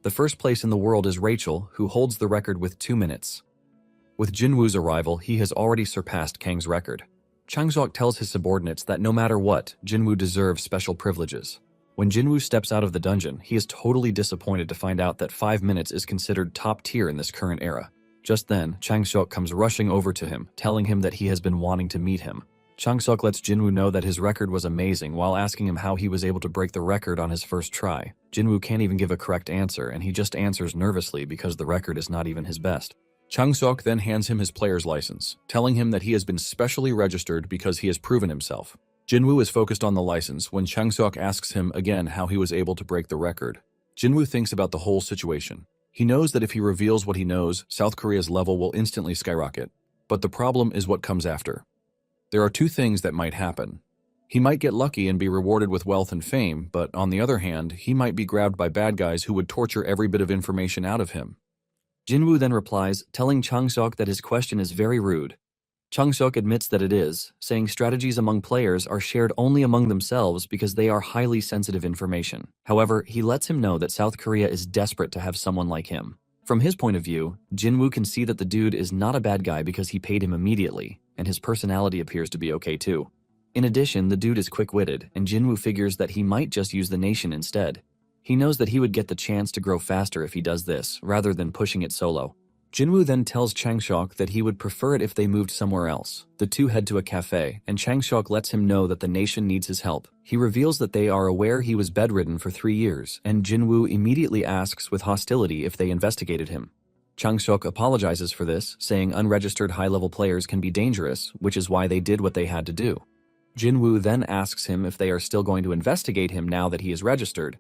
The first place in the world is Rachel, who holds the record with 2 minutes. With Jinwoo's arrival, he has already surpassed Kang's record. Changseok tells his subordinates that no matter what, Jinwoo deserves special privileges. When Jinwoo steps out of the dungeon, he is totally disappointed to find out that 5 minutes is considered top tier in this current era. Just then, Changseok comes rushing over to him, telling him that he has been wanting to meet him. Changseok lets Jinwoo know that his record was amazing while asking him how he was able to break the record on his first try. Jinwoo can't even give a correct answer, and he just answers nervously because the record is not even his best. Changseok then hands him his player's license, telling him that he has been specially registered because he has proven himself. Jinwoo is focused on the license when Changseok asks him again how he was able to break the record. Jinwoo thinks about the whole situation. He knows that if he reveals what he knows, South Korea's level will instantly skyrocket. But the problem is what comes after. There are 2 things that might happen. He might get lucky and be rewarded with wealth and fame, but on the other hand, he might be grabbed by bad guys who would torture every bit of information out of him. Jinwoo then replies, telling Changseok that his question is very rude. Changseok admits that it is, saying strategies among players are shared only among themselves because they are highly sensitive information. However, he lets him know that South Korea is desperate to have someone like him. From his point of view, Jinwoo can see that the dude is not a bad guy because he paid him immediately, and his personality appears to be okay too. In addition, the dude is quick-witted, and Jinwoo figures that he might just use the nation instead. He knows that he would get the chance to grow faster if he does this, rather than pushing it solo. Jinwoo then tells Changseok that he would prefer it if they moved somewhere else. The 2 head to a cafe, and Changseok lets him know that the nation needs his help. He reveals that they are aware he was bedridden for 3 years, and Jinwoo immediately asks with hostility if they investigated him. Changseok apologizes for this, saying unregistered high-level players can be dangerous, which is why they did what they had to do. Jinwoo then asks him if they are still going to investigate him now that he is registered,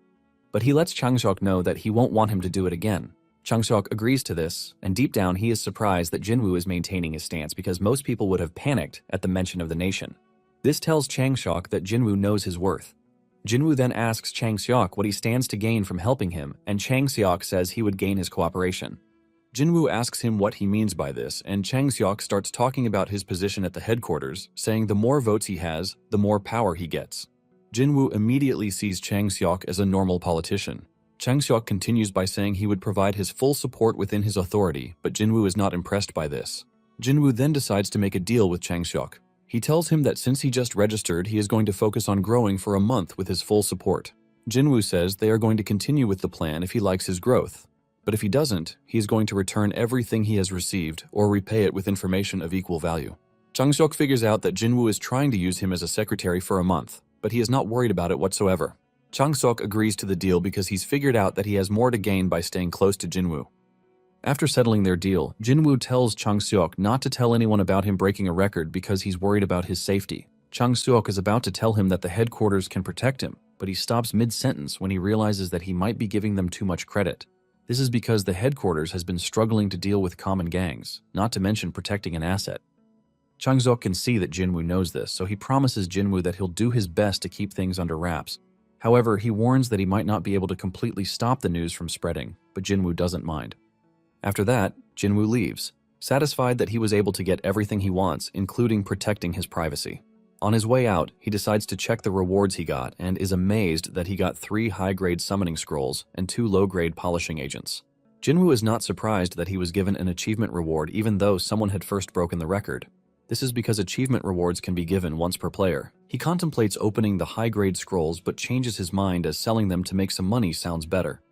but he lets Changseok know that he won't want him to do it again. Changseok agrees to this, and deep down he is surprised that Jinwoo is maintaining his stance because most people would have panicked at the mention of the nation. This tells Changseok that Jinwoo knows his worth. Jinwoo then asks Changseok what he stands to gain from helping him, and Changseok says he would gain his cooperation. Jinwoo asks him what he means by this, and Chang Seok starts talking about his position at the headquarters, saying the more votes he has, the more power he gets. Jinwoo immediately sees Chang Seok as a normal politician. Chang Seok continues by saying he would provide his full support within his authority, but Jinwoo is not impressed by this. Jinwoo then decides to make a deal with Chang Seok. He tells him that since he just registered, he is going to focus on growing for a month with his full support. Jinwoo says they are going to continue with the plan if he likes his growth. But if he doesn't, he is going to return everything he has received or repay it with information of equal value. Chang Seok figures out that Jinwoo is trying to use him as a secretary for a month, but he is not worried about it whatsoever. Chang Seok agrees to the deal because he's figured out that he has more to gain by staying close to Jinwoo. After settling their deal, Jinwoo tells Chang Seok not to tell anyone about him breaking a record because he's worried about his safety. Chang Seok is about to tell him that the headquarters can protect him, but he stops mid-sentence when he realizes that he might be giving them too much credit. This is because the headquarters has been struggling to deal with common gangs, not to mention protecting an asset. Chang Seok can see that Jinwoo knows this, so he promises Jinwoo that he'll do his best to keep things under wraps. However, he warns that he might not be able to completely stop the news from spreading, but Jinwoo doesn't mind. After that, Jinwoo leaves, satisfied that he was able to get everything he wants, including protecting his privacy. On his way out, he decides to check the rewards he got and is amazed that he got 3 high-grade summoning scrolls and 2 low-grade polishing agents. Jinwoo is not surprised that he was given an achievement reward even though someone had first broken the record. This is because achievement rewards can be given once per player. He contemplates opening the high-grade scrolls but changes his mind as selling them to make some money sounds better.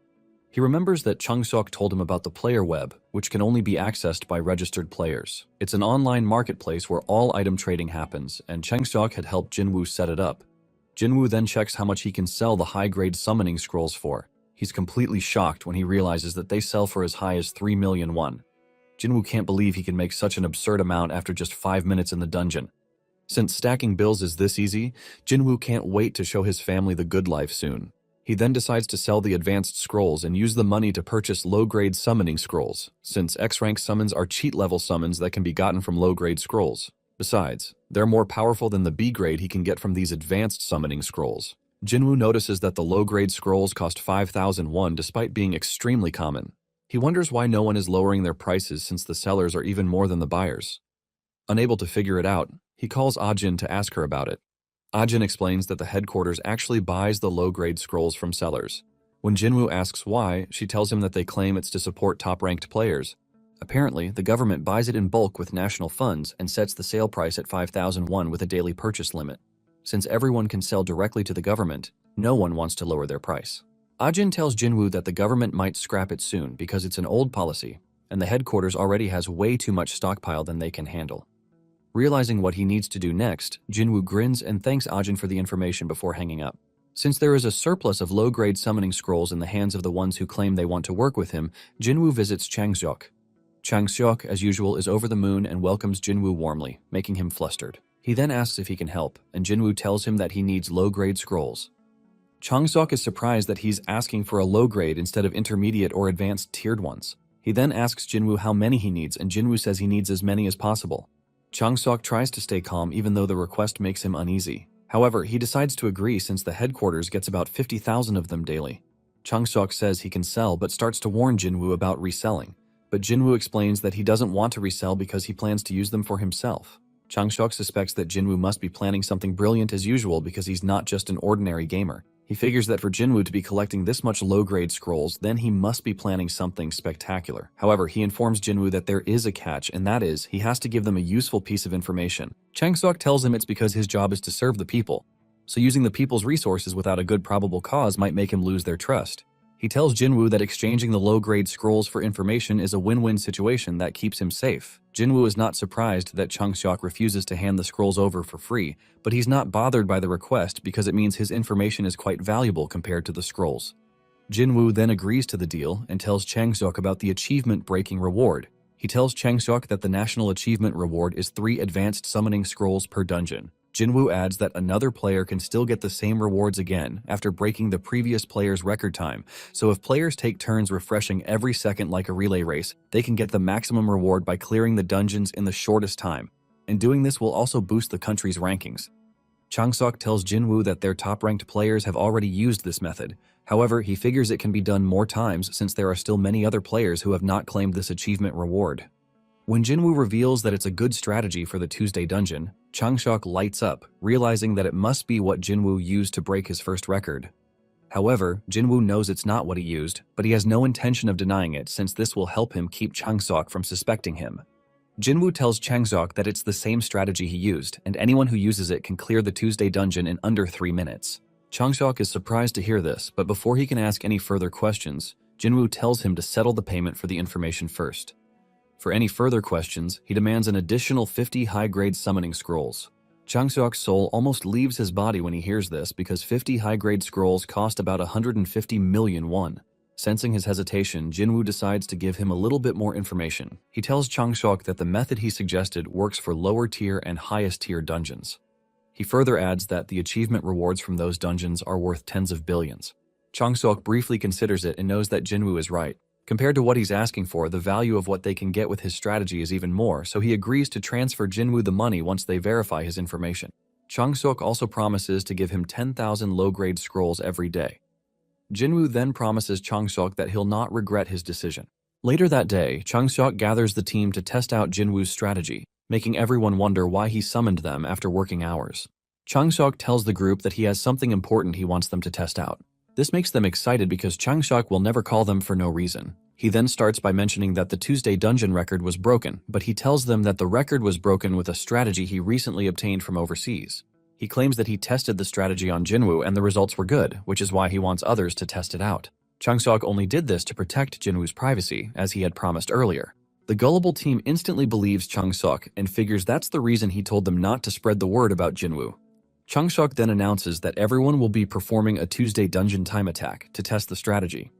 He remembers that Chang Seok told him about the player web, which can only be accessed by registered players. It's an online marketplace where all item trading happens, and Chang Seok had helped Jinwoo set it up. Jinwoo then checks how much he can sell the high-grade summoning scrolls for. He's completely shocked when he realizes that they sell for as high as 3 million won. Jinwoo can't believe he can make such an absurd amount after just 5 minutes in the dungeon. Since stacking bills is this easy, Jinwoo can't wait to show his family the good life soon. He then decides to sell the advanced scrolls and use the money to purchase low-grade summoning scrolls, since X-rank summons are cheat-level summons that can be gotten from low-grade scrolls. Besides, they're more powerful than the B-grade he can get from these advanced summoning scrolls. Jinwoo notices that the low-grade scrolls cost 5,000 won despite being extremely common. He wonders why no one is lowering their prices since the sellers are even more than the buyers. Unable to figure it out, he calls Ajin to ask her about it. Ajin explains that the headquarters actually buys the low-grade scrolls from sellers. When Jinwoo asks why, she tells him that they claim it's to support top-ranked players. Apparently, the government buys it in bulk with national funds and sets the sale price at 5,000 won with a daily purchase limit. Since everyone can sell directly to the government, no one wants to lower their price. Ajin tells Jinwoo that the government might scrap it soon because it's an old policy, and the headquarters already has way too much stockpile than they can handle. Realizing what he needs to do next, Jinwoo grins and thanks Ajin for the information before hanging up. Since there is a surplus of low-grade summoning scrolls in the hands of the ones who claim they want to work with him, Jinwoo visits Chang Seok. Chang Seok, as usual, is over the moon and welcomes Jinwoo warmly, making him flustered. He then asks if he can help, and Jinwoo tells him that he needs low-grade scrolls. Chang Seok is surprised that he's asking for a low-grade instead of intermediate or advanced tiered ones. He then asks Jinwoo how many he needs, and Jinwoo says he needs as many as possible. Chang Seok tries to stay calm even though the request makes him uneasy. However, he decides to agree since the headquarters gets about 50,000 of them daily. Chang Seok says he can sell but starts to warn Jinwoo about reselling. But Jinwoo explains that he doesn't want to resell because he plans to use them for himself. Chang Seok suspects that Jinwoo must be planning something brilliant as usual because he's not just an ordinary gamer. He figures that for Jinwoo to be collecting this much low-grade scrolls, then he must be planning something spectacular. However, he informs Jinwoo that there is a catch, and that is, he has to give them a useful piece of information. Chang Seok tells him it's because his job is to serve the people, so using the people's resources without a good probable cause might make him lose their trust. He tells Jinwoo that exchanging the low-grade scrolls for information is a win-win situation that keeps him safe. Jinwoo is not surprised that Chang Seok refuses to hand the scrolls over for free, but he's not bothered by the request because it means his information is quite valuable compared to the scrolls. Jinwoo then agrees to the deal and tells Chang Seok about the achievement-breaking reward. He tells Chang Seok that the national achievement reward is 3 advanced summoning scrolls per dungeon. Jinwoo adds that another player can still get the same rewards again after breaking the previous player's record time, so if players take turns refreshing every second like a relay race, they can get the maximum reward by clearing the dungeons in the shortest time, and doing this will also boost the country's rankings. Chang Seok tells Jinwoo that their top-ranked players have already used this method, However, he figures it can be done more times since there are still many other players who have not claimed this achievement reward. When Jinwoo reveals that it's a good strategy for the Tuesday dungeon, Changsok lights up, realizing that it must be what Jinwoo used to break his first record. However, Jinwoo knows it's not what he used, but he has no intention of denying it since this will help him keep Changsok from suspecting him. Jinwoo tells Changsok that it's the same strategy he used, and anyone who uses it can clear the Tuesday dungeon in under 3 minutes. Changsok is surprised to hear this, but before he can ask any further questions, Jinwoo tells him to settle the payment for the information first. For any further questions, he demands an additional 50 high-grade summoning scrolls. Changsok's soul almost leaves his body when he hears this because 50 high-grade scrolls cost about 150 million won. Sensing his hesitation, Jinwoo decides to give him a little bit more information. He tells Changsok that the method he suggested works for lower-tier and highest-tier dungeons. He further adds that the achievement rewards from those dungeons are worth tens of billions. Changsok briefly considers it and knows that Jinwoo is right. Compared to what he's asking for, the value of what they can get with his strategy is even more, so he agrees to transfer Jinwoo the money once they verify his information. Changsok also promises to give him 10,000 low-grade scrolls every day. Jinwoo then promises Changsok that he'll not regret his decision. Later that day, Changsok gathers the team to test out Jinwoo's strategy, making everyone wonder why he summoned them after working hours. Changsok tells the group that he has something important he wants them to test out. This makes them excited because Changsok will never call them for no reason. He then starts by mentioning that the Tuesday dungeon record was broken, but he tells them that the record was broken with a strategy he recently obtained from overseas. He claims that he tested the strategy on Jinwoo and the results were good, which is why he wants others to test it out. Changsok only did this to protect Jinwoo's privacy, as he had promised earlier. The gullible team instantly believes Changsok and figures that's the reason he told them not to spread the word about Jinwoo. Changsok then announces that everyone will be performing a Tuesday dungeon time attack to test the strategy.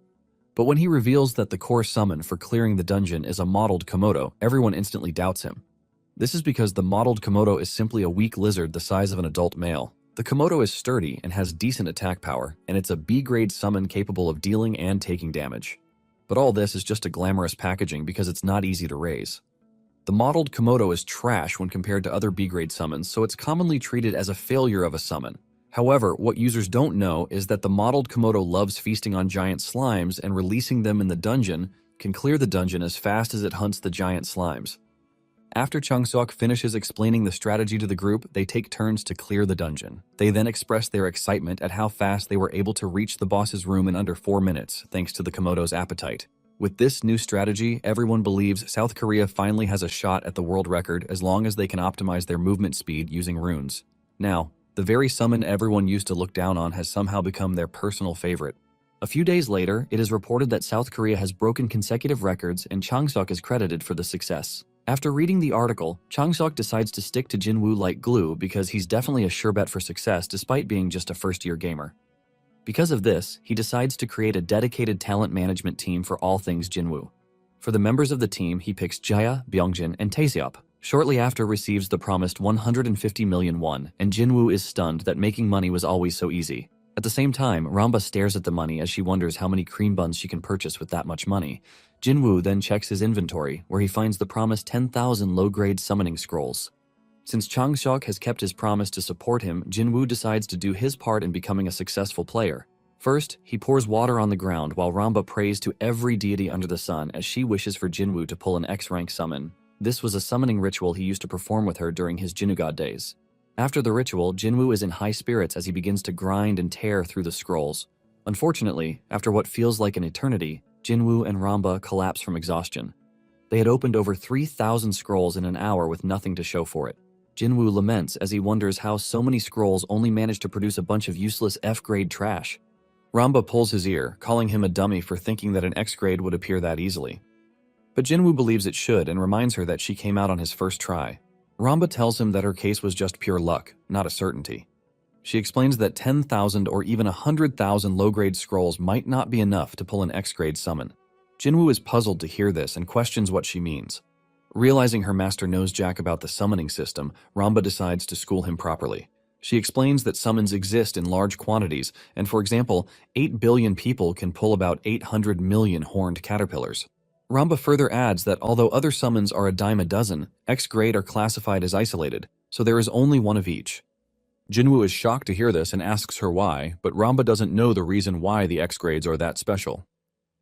But when he reveals that the core summon for clearing the dungeon is a modeled Komodo, everyone instantly doubts him. This is because the modeled Komodo is simply a weak lizard the size of an adult male. The Komodo is sturdy and has decent attack power, and it's a B-grade summon capable of dealing and taking damage. But all this is just a glamorous packaging because it's not easy to raise. The modeled Komodo is trash when compared to other B-grade summons, so it's commonly treated as a failure of a summon. However, what users don't know is that the modeled Komodo loves feasting on giant slimes, and releasing them in the dungeon can clear the dungeon as fast as it hunts the giant slimes. After Changsok finishes explaining the strategy to the group, they take turns to clear the dungeon. They then express their excitement at how fast they were able to reach the boss's room in under 4 minutes, thanks to the Komodo's appetite. With this new strategy, everyone believes South Korea finally has a shot at the world record as long as they can optimize their movement speed using runes. Now, the very summon everyone used to look down on has somehow become their personal favorite. A few days later, it is reported that South Korea has broken consecutive records and Changsok is credited for the success. After reading the article, Changsok decides to stick to Jinwoo like glue because he's definitely a sure bet for success despite being just a first-year gamer. Because of this, he decides to create a dedicated talent management team for all things Jinwoo. For the members of the team, he picks Jaya, Byungjin, and Taeseop. Shortly after receives the promised 150 million won, and Jinwoo is stunned that making money was always so easy. At the same time, Ramba stares at the money as she wonders how many cream buns she can purchase with that much money. Jinwoo then checks his inventory, where he finds the promised 10,000 low-grade summoning scrolls. Since Changsok has kept his promise to support him, Jinwoo decides to do his part in becoming a successful player. First, he pours water on the ground while Ramba prays to every deity under the sun as she wishes for Jinwoo to pull an X-rank summon. This was a summoning ritual he used to perform with her during his Jinugod days. After the ritual, Jinwoo is in high spirits as he begins to grind and tear through the scrolls. Unfortunately, after what feels like an eternity, Jinwoo and Ramba collapse from exhaustion. They had opened over 3,000 scrolls in an hour with nothing to show for it. Jinwoo laments as he wonders how so many scrolls only managed to produce a bunch of useless F-grade trash. Ramba pulls his ear, calling him a dummy for thinking that an X-grade would appear that easily. But Jinwoo believes it should and reminds her that she came out on his first try. Ramba tells him that her case was just pure luck, not a certainty. She explains that 10,000 or even 100,000 low-grade scrolls might not be enough to pull an X-grade summon. Jinwoo is puzzled to hear this and questions what she means. Realizing her master knows jack about the summoning system, Ramba decides to school him properly. She explains that summons exist in large quantities, and for example, 8 billion people can pull about 800 million horned caterpillars. Ramba further adds that although other summons are a dime a dozen, X-grade are classified as isolated, so there is only one of each. Jinwoo is shocked to hear this and asks her why, but Ramba doesn't know the reason why the X grades are that special.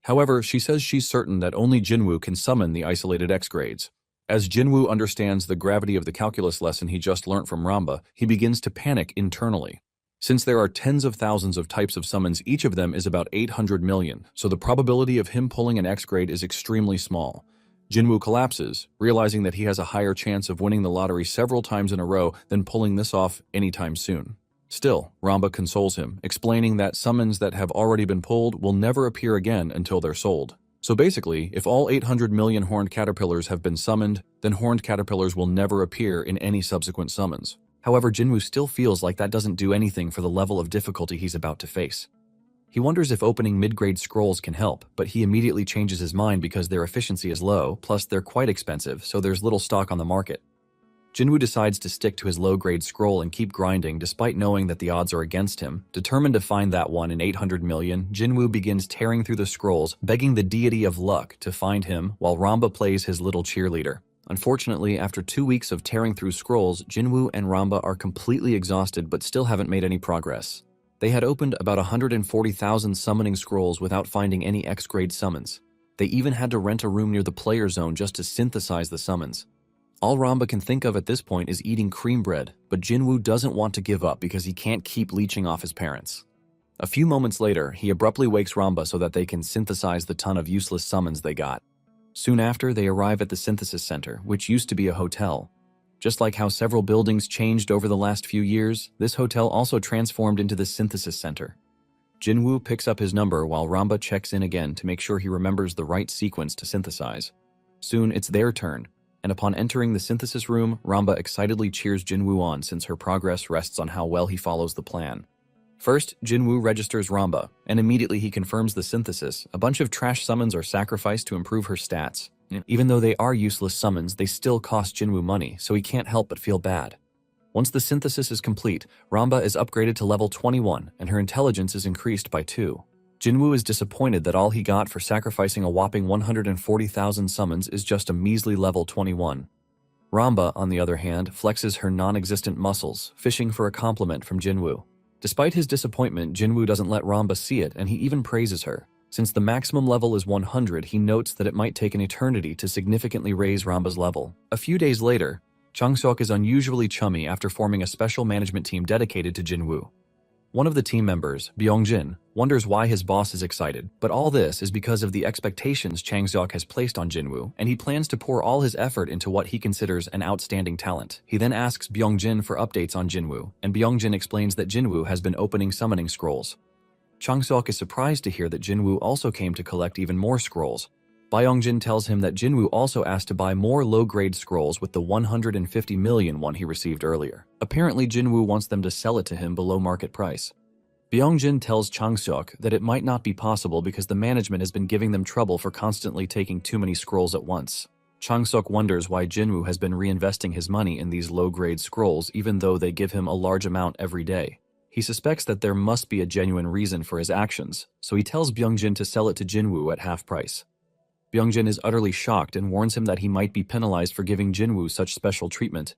However, she says she's certain that only Jinwoo can summon the isolated X grades. As Jinwoo understands the gravity of the calculus lesson he just learnt from Ramba, he begins to panic internally. Since there are tens of thousands of types of summons, each of them is about 800 million, so the probability of him pulling an X grade is extremely small. Jinwoo collapses, realizing that he has a higher chance of winning the lottery several times in a row than pulling this off anytime soon. Still, Ramba consoles him, explaining that summons that have already been pulled will never appear again until they're sold. So basically, if all 800 million horned caterpillars have been summoned, then horned caterpillars will never appear in any subsequent summons. However, Jinwoo still feels like that doesn't do anything for the level of difficulty he's about to face. He wonders if opening mid-grade scrolls can help, but he immediately changes his mind because their efficiency is low, plus they're quite expensive, so there's little stock on the market. Jinwoo decides to stick to his low-grade scroll and keep grinding despite knowing that the odds are against him. Determined to find that one in 800 million, Jinwoo begins tearing through the scrolls, begging the deity of luck to find him while Ramba plays his little cheerleader. Unfortunately, after 2 weeks of tearing through scrolls, Jinwoo and Ramba are completely exhausted but still haven't made any progress. They had opened about 140,000 summoning scrolls without finding any X-grade summons. They even had to rent a room near the player zone just to synthesize the summons. All Ramba can think of at this point is eating cream bread, but Jinwoo doesn't want to give up because he can't keep leeching off his parents. A few moments later, he abruptly wakes Ramba so that they can synthesize the ton of useless summons they got. Soon after, they arrive at the synthesis center, which used to be a hotel. Just like how several buildings changed over the last few years, this hotel also transformed into the synthesis center. Jinwoo picks up his number while Ramba checks in again to make sure he remembers the right sequence to synthesize. Soon, it's their turn, and upon entering the synthesis room, Ramba excitedly cheers Jinwoo on since her progress rests on how well he follows the plan. First, Jinwoo registers Ramba, and immediately he confirms the synthesis. A bunch of trash summons are sacrificed to improve her stats. Even though they are useless summons, they still cost Jinwoo money, so he can't help but feel bad. Once the synthesis is complete, Ramba is upgraded to level 21, and her intelligence is increased by 2. Jinwoo is disappointed that all he got for sacrificing a whopping 140,000 summons is just a measly level 21. Ramba, on the other hand, flexes her non-existent muscles, fishing for a compliment from Jinwoo. Despite his disappointment, Jinwoo doesn't let Ramba see it, and he even praises her. Since the maximum level is 100, he notes that it might take an eternity to significantly raise Ramba's level. A few days later, Changseok is unusually chummy after forming a special management team dedicated to Jinwoo. One of the team members, Byungjin, wonders why his boss is excited, but all this is because of the expectations Changseok has placed on Jinwoo, and he plans to pour all his effort into what he considers an outstanding talent. He then asks Byungjin for updates on Jinwoo, and Byungjin explains that Jinwoo has been opening summoning scrolls. Changseok is surprised to hear that Jinwoo also came to collect even more scrolls. Byungjin tells him that Jinwoo also asked to buy more low-grade scrolls with the 150 million one he received earlier. Apparently, Jinwoo wants them to sell it to him below market price. Byungjin tells Changseok that it might not be possible because the management has been giving them trouble for constantly taking too many scrolls at once. Changseok wonders why Jinwoo has been reinvesting his money in these low-grade scrolls even though they give him a large amount every day. He suspects that there must be a genuine reason for his actions, so he tells Byungjin to sell it to Jinwoo at half price. Byungjin is utterly shocked and warns him that he might be penalized for giving Jinwoo such special treatment.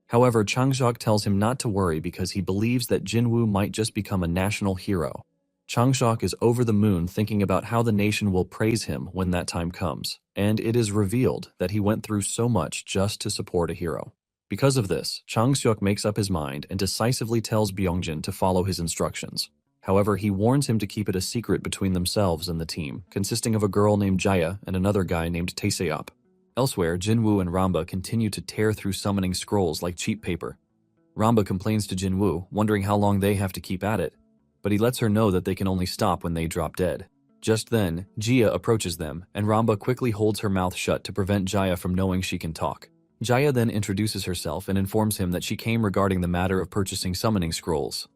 However, Changseok tells him not to worry because he believes that Jinwoo might just become a national hero. Changseok is over the moon thinking about how the nation will praise him when that time comes, and it is revealed that he went through so much just to support a hero. Because of this, Changseok makes up his mind and decisively tells Byungjin to follow his instructions. However, he warns him to keep it a secret between themselves and the team, consisting of a girl named Jaya and another guy named Taeseop. Elsewhere, Jinwoo and Ramba continue to tear through summoning scrolls like cheap paper. Ramba complains to Jinwoo, wondering how long they have to keep at it, but he lets her know that they can only stop when they drop dead. Just then, Jia approaches them, and Ramba quickly holds her mouth shut to prevent Jaya from knowing she can talk. Jaya then introduces herself and informs him that she came regarding the matter of purchasing summoning scrolls.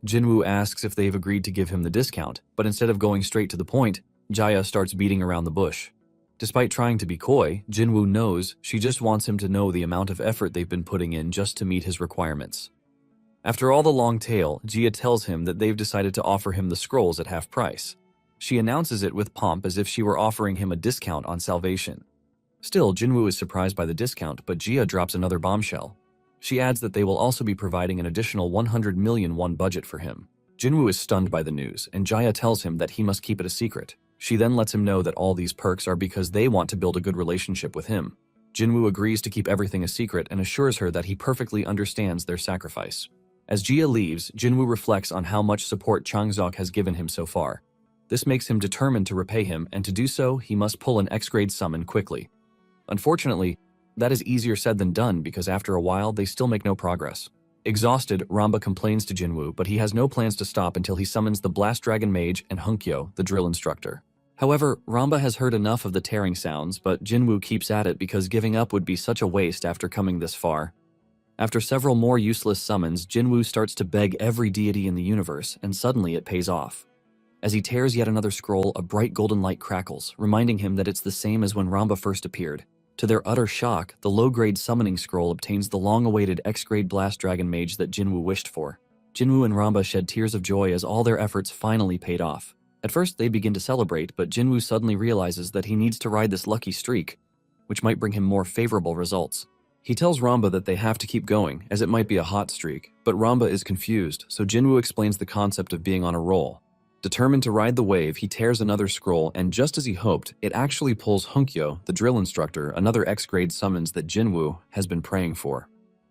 Jinwoo asks if they've agreed to give him the discount, but instead of going straight to the point, Jaya starts beating around the bush. Despite trying to be coy, Jinwoo knows she just wants him to know the amount of effort they've been putting in just to meet his requirements. After all the long tale, Jia tells him that they've decided to offer him the scrolls at half price. She announces it with pomp as if she were offering him a discount on salvation. Still, Jinwoo is surprised by the discount, but Jia drops another bombshell. She adds that they will also be providing an additional 100 million won budget for him. Jinwoo is stunned by the news, and Jaya tells him that he must keep it a secret. She then lets him know that all these perks are because they want to build a good relationship with him. Jinwoo agrees to keep everything a secret and assures her that he perfectly understands their sacrifice. As Jia leaves, Jinwoo reflects on how much support Changzok has given him so far. This makes him determined to repay him, and to do so, he must pull an X-grade summon quickly. Unfortunately, that is easier said than done because after a while, they still make no progress. Exhausted, Ramba complains to Jinwoo, but he has no plans to stop until he summons the Blast Dragon Mage and Hunkyo, the drill instructor. However, Ramba has heard enough of the tearing sounds, but Jinwoo keeps at it because giving up would be such a waste after coming this far. After several more useless summons, Jinwoo starts to beg every deity in the universe, and suddenly it pays off. As he tears yet another scroll, a bright golden light crackles, reminding him that it's the same as when Ramba first appeared. To their utter shock, the low-grade summoning scroll obtains the long-awaited X-grade Blast Dragon Mage that Jinwoo wished for. Jinwoo and Ramba shed tears of joy as all their efforts finally paid off. At first, they begin to celebrate, but Jinwoo suddenly realizes that he needs to ride this lucky streak, which might bring him more favorable results. He tells Ramba that they have to keep going, as it might be a hot streak, but Ramba is confused, so Jinwoo explains the concept of being on a roll. Determined to ride the wave, he tears another scroll, and just as he hoped, it actually pulls Hunkyo, the drill instructor, another X-grade summons that Jinwoo has been praying for.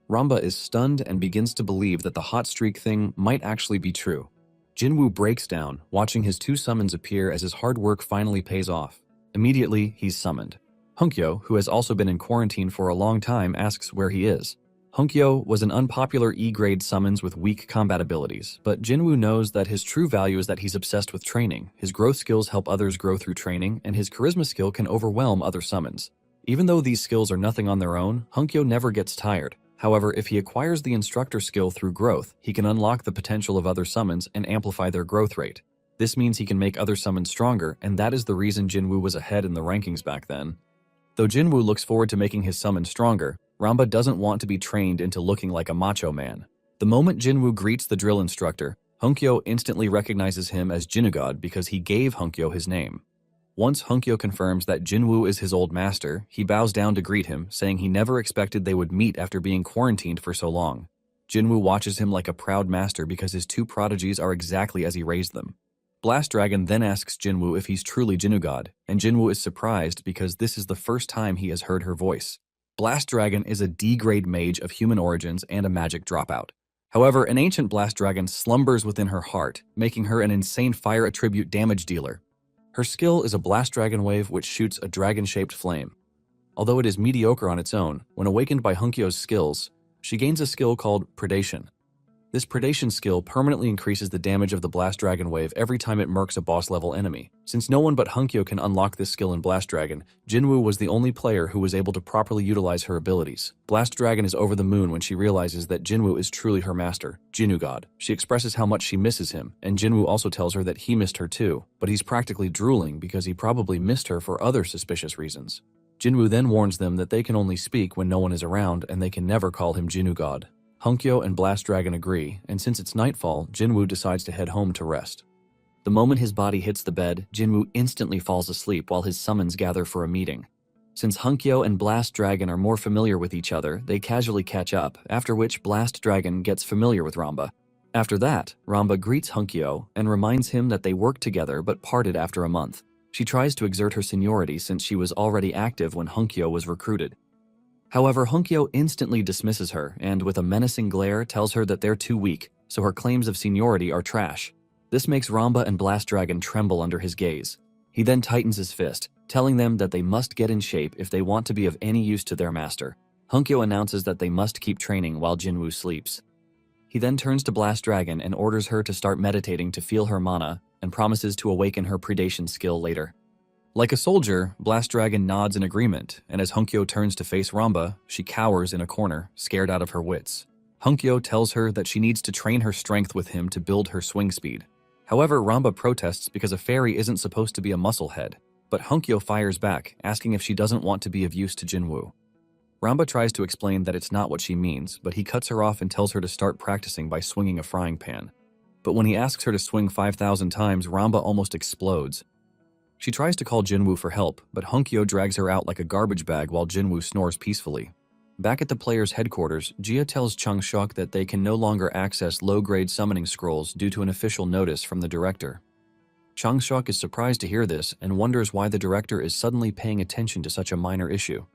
Ramba is stunned and begins to believe that the hot streak thing might actually be true. Jinwoo breaks down, watching his two summons appear as his hard work finally pays off. Immediately, he's summoned. Hunkyo, who has also been in quarantine for a long time, asks where he is. Hunkyo was an unpopular E-grade summons with weak combat abilities, but Jinwoo knows that his true value is that he's obsessed with training. His growth skills help others grow through training, and his charisma skill can overwhelm other summons. Even though these skills are nothing on their own, Hunkyo never gets tired. However, if he acquires the instructor skill through growth, he can unlock the potential of other summons and amplify their growth rate. This means he can make other summons stronger, and that is the reason Jinwoo was ahead in the rankings back then. Though Jinwoo looks forward to making his summon stronger, Ramba doesn't want to be trained into looking like a macho man. The moment Jinwoo greets the drill instructor, Hunkyo instantly recognizes him as Jinugod because he gave Hunkyo his name. Once Hunkyo confirms that Jinwoo is his old master, he bows down to greet him, saying he never expected they would meet after being quarantined for so long. Jinwoo watches him like a proud master because his two prodigies are exactly as he raised them. Blast Dragon then asks Jinwoo if he's truly Jinugod, and Jinwoo is surprised because this is the first time he has heard her voice. Blast Dragon is a D-grade mage of human origins and a magic dropout. However, an ancient Blast Dragon slumbers within her heart, making her an insane fire attribute damage dealer. Her skill is a Blast Dragon Wave which shoots a dragon-shaped flame. Although it is mediocre on its own, when awakened by Hunkyo's skills, she gains a skill called Predation. This Predation skill permanently increases the damage of the Blast Dragon Wave every time it murks a boss-level enemy. Since no one but Hunkyo can unlock this skill in Blast Dragon, Jinwoo was the only player who was able to properly utilize her abilities. Blast Dragon is over the moon when she realizes that Jinwoo is truly her master, Jinugod. She expresses how much she misses him, and Jinwoo also tells her that he missed her too, but he's practically drooling because he probably missed her for other suspicious reasons. Jinwoo then warns them that they can only speak when no one is around and they can never call him Jinugod. Hunkyo and Blast Dragon agree, and since it's nightfall, Jinwoo decides to head home to rest. The moment his body hits the bed, Jinwoo instantly falls asleep while his summons gather for a meeting. Since Hunkyo and Blast Dragon are more familiar with each other, they casually catch up, after which Blast Dragon gets familiar with Ramba. After that, Ramba greets Hunkyo and reminds him that they worked together but parted after a month. She tries to exert her seniority since she was already active when Hunkyo was recruited. However, Hunkyo instantly dismisses her and, with a menacing glare, tells her that they're too weak, so her claims of seniority are trash. This makes Ramba and Blast Dragon tremble under his gaze. He then tightens his fist, telling them that they must get in shape if they want to be of any use to their master. Hunkyo announces that they must keep training while Jinwoo sleeps. He then turns to Blast Dragon and orders her to start meditating to feel her mana, and promises to awaken her predation skill later. Like a soldier, Blast Dragon nods in agreement, and as Hunkyo turns to face Ramba, she cowers in a corner, scared out of her wits. Hunkyo tells her that she needs to train her strength with him to build her swing speed. However, Ramba protests because a fairy isn't supposed to be a muscle head, but Hunkyo fires back, asking if she doesn't want to be of use to Jinwoo. Ramba tries to explain that it's not what she means, but he cuts her off and tells her to start practicing by swinging a frying pan. But when he asks her to swing 5,000 times, Ramba almost explodes. She tries to call Jinwoo for help, but Hunkyo drags her out like a garbage bag while Jinwoo snores peacefully. Back at the player's headquarters, Jia tells Changsuk that they can no longer access low-grade summoning scrolls due to an official notice from the director. Changsuk is surprised to hear this and wonders why the director is suddenly paying attention to such a minor issue.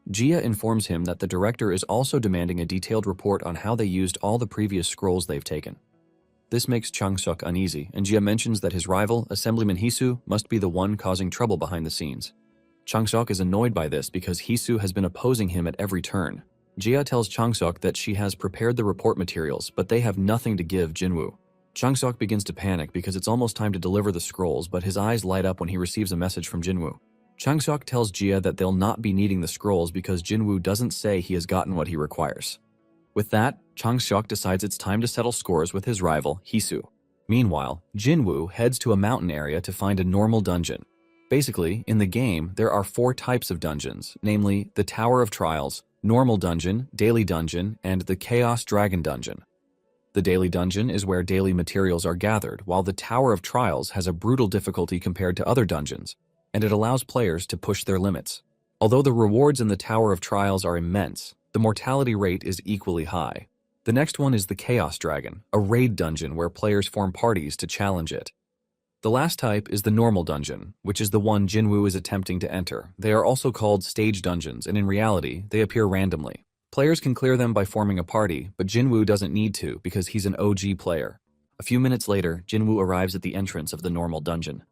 Jia informs him that the director is also demanding a detailed report on how they used all the previous scrolls they've taken. This makes Changsuk uneasy, and Jia mentions that his rival, Assemblyman Hisu, must be the one causing trouble behind the scenes. Changsuk is annoyed by this because Hisu has been opposing him at every turn. Jia tells Changsuk that she has prepared the report materials, but they have nothing to give Jinwoo. Changsuk begins to panic because it's almost time to deliver the scrolls, but his eyes light up when he receives a message from Jinwoo. Changsuk tells Jia that they'll not be needing the scrolls because Jinwoo doesn't say he has gotten what he requires. With that, Changsuk decides it's time to settle scores with his rival, Hisu. Meanwhile, Jinwoo heads to a mountain area to find a normal dungeon. Basically, in the game, there are 4 types of dungeons, namely the Tower of Trials, Normal Dungeon, Daily Dungeon, and the Chaos Dragon Dungeon. The Daily Dungeon is where daily materials are gathered, while the Tower of Trials has a brutal difficulty compared to other dungeons, and it allows players to push their limits. Although the rewards in the Tower of Trials are immense, the mortality rate is equally high. The next one is the Chaos Dragon, a raid dungeon where players form parties to challenge it. The last type is the Normal Dungeon, which is the one Jinwoo is attempting to enter. They are also called stage dungeons, and in reality, they appear randomly. Players can clear them by forming a party, but Jinwoo doesn't need to because he's an OG player. A few minutes later, Jinwoo arrives at the entrance of the Normal Dungeon.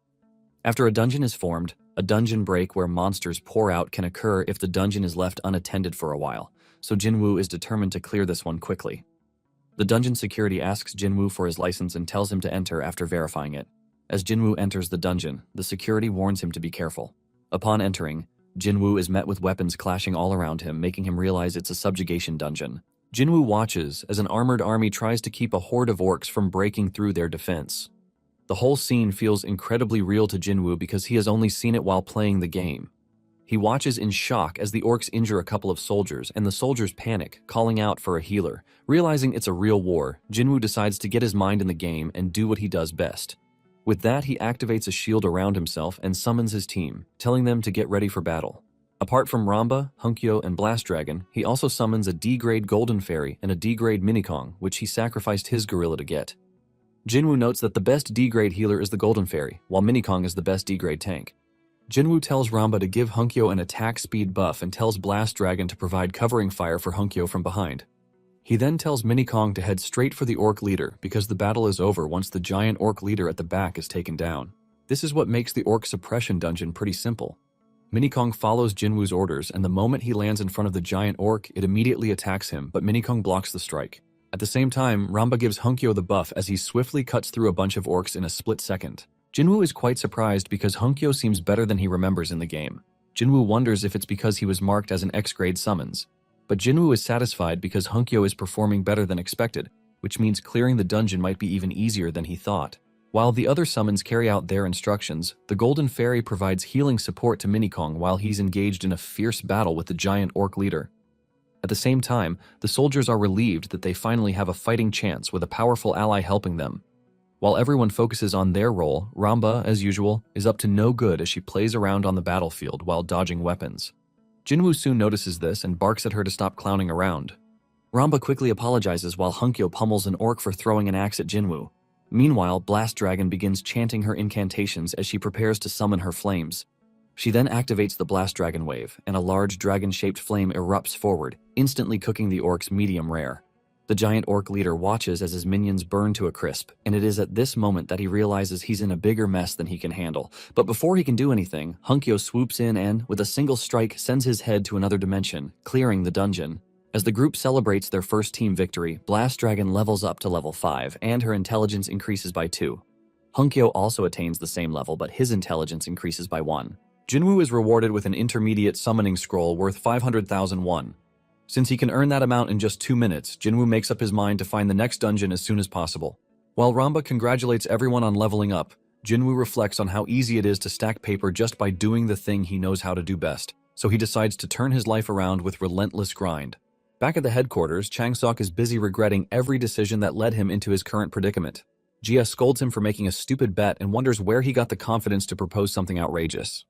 After a dungeon is formed, a dungeon break where monsters pour out can occur if the dungeon is left unattended for a while, so Jinwoo is determined to clear this one quickly. The dungeon security asks Jinwoo for his license and tells him to enter after verifying it. As Jinwoo enters the dungeon, the security warns him to be careful. Upon entering, Jinwoo is met with weapons clashing all around him, making him realize it's a subjugation dungeon. Jinwoo watches as an armored army tries to keep a horde of orcs from breaking through their defense. The whole scene feels incredibly real to Jinwoo because he has only seen it while playing the game. He watches in shock as the orcs injure a couple of soldiers, and the soldiers panic, calling out for a healer. Realizing it's a real war, Jinwoo decides to get his mind in the game and do what he does best. With that, he activates a shield around himself and summons his team, telling them to get ready for battle. Apart from Ramba, Hunkyo, and Blast Dragon, he also summons a D-grade Golden Fairy and a D-grade Minikong, which he sacrificed his gorilla to get. Jinwoo notes that the best D-grade healer is the Golden Fairy, while Minikong is the best D-grade tank. Jinwoo tells Ramba to give Hunkyo an attack speed buff and tells Blast Dragon to provide covering fire for Hunkyo from behind. He then tells Minikong to head straight for the orc leader because the battle is over once the giant orc leader at the back is taken down. This is what makes the orc suppression dungeon pretty simple. Minikong follows Jinwoo's orders, and the moment he lands in front of the giant orc, it immediately attacks him, but Minikong blocks the strike. At the same time, Ramba gives Hunkyo the buff as he swiftly cuts through a bunch of orcs in a split second. Jinwoo is quite surprised because Hunkyo seems better than he remembers in the game. Jinwoo wonders if it's because he was marked as an X-grade summons. But Jinwoo is satisfied because Hunkyo is performing better than expected, which means clearing the dungeon might be even easier than he thought. While the other summons carry out their instructions, the Golden Fairy provides healing support to Minikong while he's engaged in a fierce battle with the giant orc leader. At the same time, the soldiers are relieved that they finally have a fighting chance with a powerful ally helping them. While everyone focuses on their role, Ramba, as usual, is up to no good as she plays around on the battlefield while dodging weapons. Jinwoo soon notices this and barks at her to stop clowning around. Ramba quickly apologizes while Hunkyo pummels an orc for throwing an axe at Jinwoo. Meanwhile, Blast Dragon begins chanting her incantations as she prepares to summon her flames. She then activates the Blast Dragon wave, and a large dragon-shaped flame erupts forward, instantly cooking the orcs medium rare. The giant orc leader watches as his minions burn to a crisp, and it is at this moment that he realizes he's in a bigger mess than he can handle. But before he can do anything, Hunkyo swoops in and, with a single strike, sends his head to another dimension, clearing the dungeon. As the group celebrates their first team victory, Blast Dragon levels up to level 5, and her intelligence increases by 2. Hunkyo also attains the same level, but his intelligence increases by 1. Jinwoo is rewarded with an intermediate summoning scroll worth 500,000 won. Since he can earn that amount in just 2 minutes, Jinwoo makes up his mind to find the next dungeon as soon as possible. While Ramba congratulates everyone on leveling up, Jinwoo reflects on how easy it is to stack paper just by doing the thing he knows how to do best, so he decides to turn his life around with relentless grind. Back at the headquarters, Changsuk is busy regretting every decision that led him into his current predicament. Jia scolds him for making a stupid bet and wonders where he got the confidence to propose something outrageous.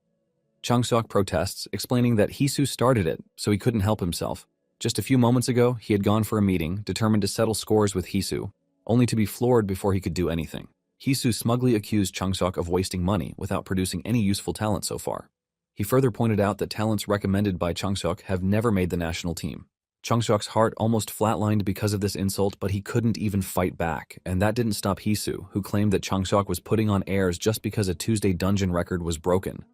Changsuk protests, explaining that Hisu started it, so he couldn't help himself. Just a few moments ago, he had gone for a meeting, determined to settle scores with Hisu, only to be floored before he could do anything. Hisu smugly accused Changsok of wasting money without producing any useful talent so far. He further pointed out that talents recommended by Changsok have never made the national team. Changsok's heart almost flatlined because of this insult, but he couldn't even fight back, and that didn't stop Hisu, who claimed that Changsok was putting on airs just because a Tuesday dungeon record was broken.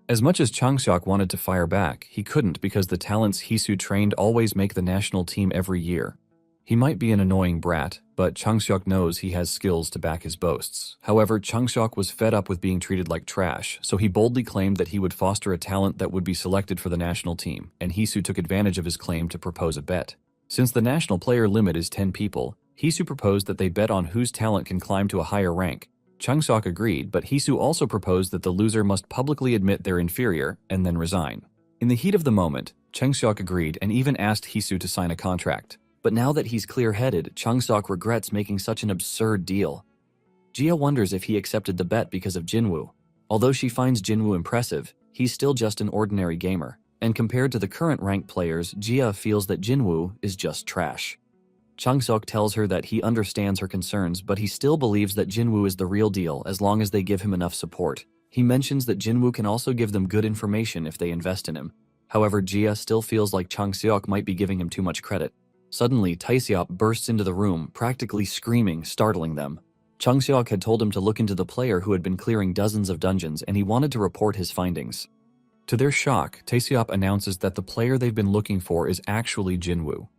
As much as Changsok wanted to fire back, he couldn't because the talents Hisu trained always make the national team every year. He might be an annoying brat, but Changsok knows he has skills to back his boasts. However, Changsok was fed up with being treated like trash, so he boldly claimed that he would foster a talent that would be selected for the national team, and Hisu took advantage of his claim to propose a bet. Since the national player limit is 10 people, Hisu proposed that they bet on whose talent can climb to a higher rank. Changsok agreed, but Hisu also proposed that the loser must publicly admit they're inferior and then resign. In the heat of the moment, Changsok agreed and even asked Hisu to sign a contract. But now that he's clear-headed, Changsok regrets making such an absurd deal. Jia wonders if he accepted the bet because of Jinwoo. Although she finds Jinwoo impressive, he's still just an ordinary gamer. And compared to the current ranked players, Jia feels that Jinwoo is just trash. Changsok tells her that he understands her concerns, but he still believes that Jinwoo is the real deal as long as they give him enough support. He mentions that Jinwoo can also give them good information if they invest in him. However, Jia still feels like Changsok might be giving him too much credit. Suddenly, Taeseop bursts into the room, practically screaming, startling them. Changsok had told him to look into the player who had been clearing dozens of dungeons, and he wanted to report his findings. To their shock, Taeseop announces that the player they've been looking for is actually Jinwoo.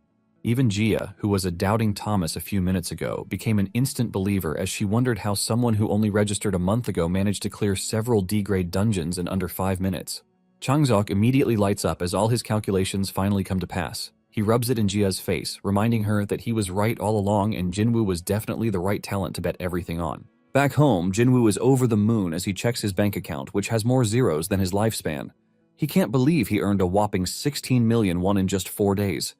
Even Jia, who was a doubting Thomas a few minutes ago, became an instant believer as she wondered how someone who only registered a month ago managed to clear several D-grade dungeons in under 5 minutes. Changsok immediately lights up as all his calculations finally come to pass. He rubs it in Jia's face, reminding her that he was right all along and Jinwoo was definitely the right talent to bet everything on. Back home, Jinwoo is over the moon as he checks his bank account, which has more zeros than his lifespan. He can't believe he earned a whopping 16 million won in just 4 days.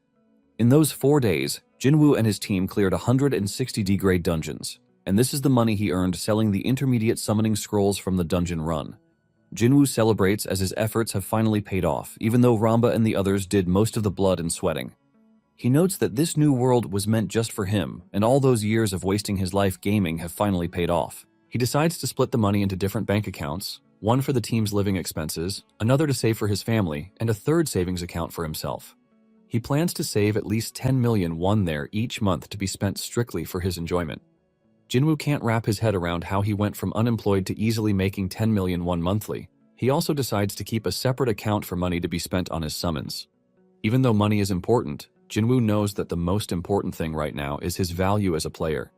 In those 4 days, Jinwoo and his team cleared 160 D-grade dungeons, and this is the money he earned selling the intermediate summoning scrolls from the dungeon run. Jinwoo celebrates as his efforts have finally paid off, even though Ramba and the others did most of the blood and sweating. He notes that this new world was meant just for him, and all those years of wasting his life gaming have finally paid off. He decides to split the money into different bank accounts, one for the team's living expenses, another to save for his family, and a third savings account for himself. He plans to save at least 10 million won there each month to be spent strictly for his enjoyment. Jinwoo can't wrap his head around how he went from unemployed to easily making 10 million won monthly. He also decides to keep a separate account for money to be spent on his summons. Even though money is important, Jinwoo knows that the most important thing right now is his value as a player.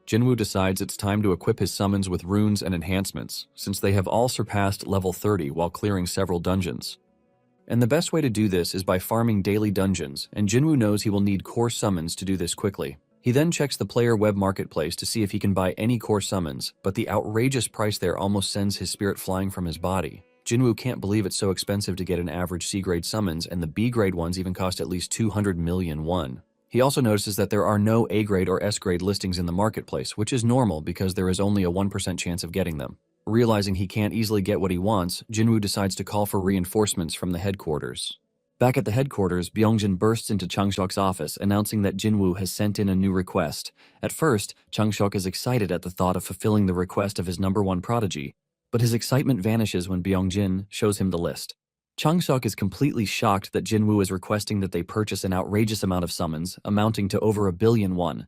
Jinwoo decides it's time to equip his summons with runes and enhancements, since they have all surpassed level 30 while clearing several dungeons. And the best way to do this is by farming daily dungeons, and Jinwoo knows he will need core summons to do this quickly. He then checks the player web marketplace to see if he can buy any core summons, but the outrageous price there almost sends his spirit flying from his body. Jinwoo can't believe it's so expensive to get an average C-grade summons, and the B-grade ones even cost at least 200 million won. He also notices that there are no A-grade or S-grade listings in the marketplace, which is normal because there is only a 1% chance of getting them. Realizing he can't easily get what he wants, Jinwoo decides to call for reinforcements from the headquarters. Back at the headquarters, Byungjin bursts into Changsok's office, announcing that Jinwoo has sent in a new request. At first, Changsok is excited at the thought of fulfilling the request of his #1 prodigy, but his excitement vanishes when Byungjin shows him the list. Changsok is completely shocked that Jinwoo is requesting that they purchase an outrageous amount of summons, amounting to over 1 billion won.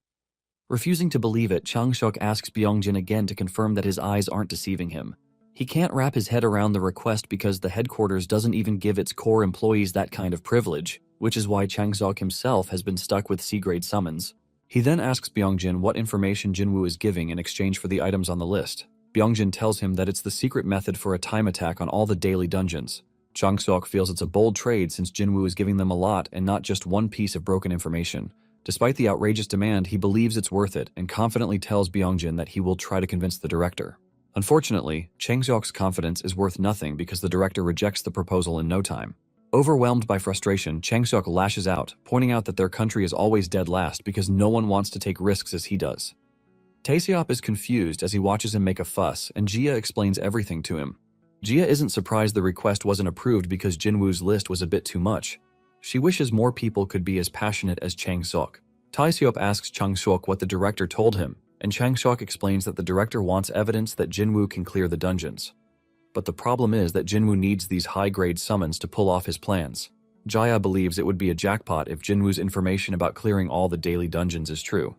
Refusing to believe it, Changsok asks Byungjin again to confirm that his eyes aren't deceiving him. He can't wrap his head around the request because the headquarters doesn't even give its core employees that kind of privilege, which is why Changsok himself has been stuck with C-grade summons. He then asks Byungjin what information Jinwoo is giving in exchange for the items on the list. Byungjin tells him that it's the secret method for a time attack on all the daily dungeons. Changsok feels it's a bold trade since Jinwoo is giving them a lot and not just one piece of broken information. Despite the outrageous demand, he believes it's worth it and confidently tells Byungjin that he will try to convince the director. Unfortunately, Changsok's confidence is worth nothing because the director rejects the proposal in no time. Overwhelmed by frustration, Changsok lashes out, pointing out that their country is always dead last because no one wants to take risks as he does. Taeseop is confused as he watches him make a fuss, and Jia explains everything to him. Jia isn't surprised the request wasn't approved because Jinwoo's list was a bit too much. She wishes more people could be as passionate as Chang Seok. Tae-seop asks Chang Seok what the director told him, and Chang Seok explains that the director wants evidence that Jinwoo can clear the dungeons. But the problem is that Jinwoo needs these high-grade summons to pull off his plans. Jaya believes it would be a jackpot if Jinwoo's information about clearing all the daily dungeons is true.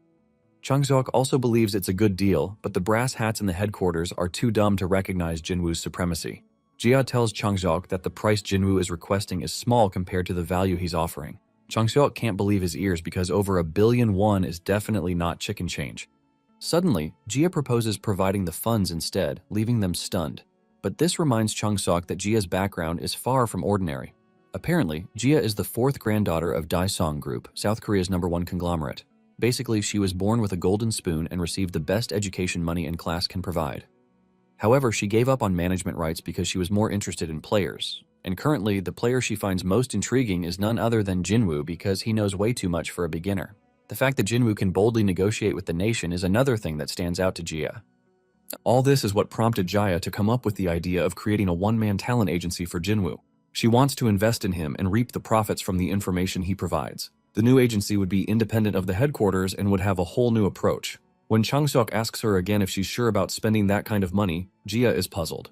Chang Seok also believes it's a good deal, but the brass hats in the headquarters are too dumb to recognize Jinwoo's supremacy. Jia tells Chang Seok that the price Jinwoo is requesting is small compared to the value he's offering. Chang Seok can't believe his ears because over $1 billion is definitely not chicken change. Suddenly, Jia proposes providing the funds instead, leaving them stunned. But this reminds Chang Seok that Jia's background is far from ordinary. Apparently, Jia is the fourth granddaughter of Daesung Group, South Korea's #1 conglomerate. Basically, she was born with a golden spoon and received the best education money and class can provide. However, she gave up on management rights because she was more interested in players. And currently, the player she finds most intriguing is none other than Jinwoo because he knows way too much for a beginner. The fact that Jinwoo can boldly negotiate with the nation is another thing that stands out to Jia. All this is what prompted Jaya to come up with the idea of creating a one-man talent agency for Jinwoo. She wants to invest in him and reap the profits from the information he provides. The new agency would be independent of the headquarters and would have a whole new approach. When Chang Seok asks her again if she's sure about spending that kind of money, Jia is puzzled.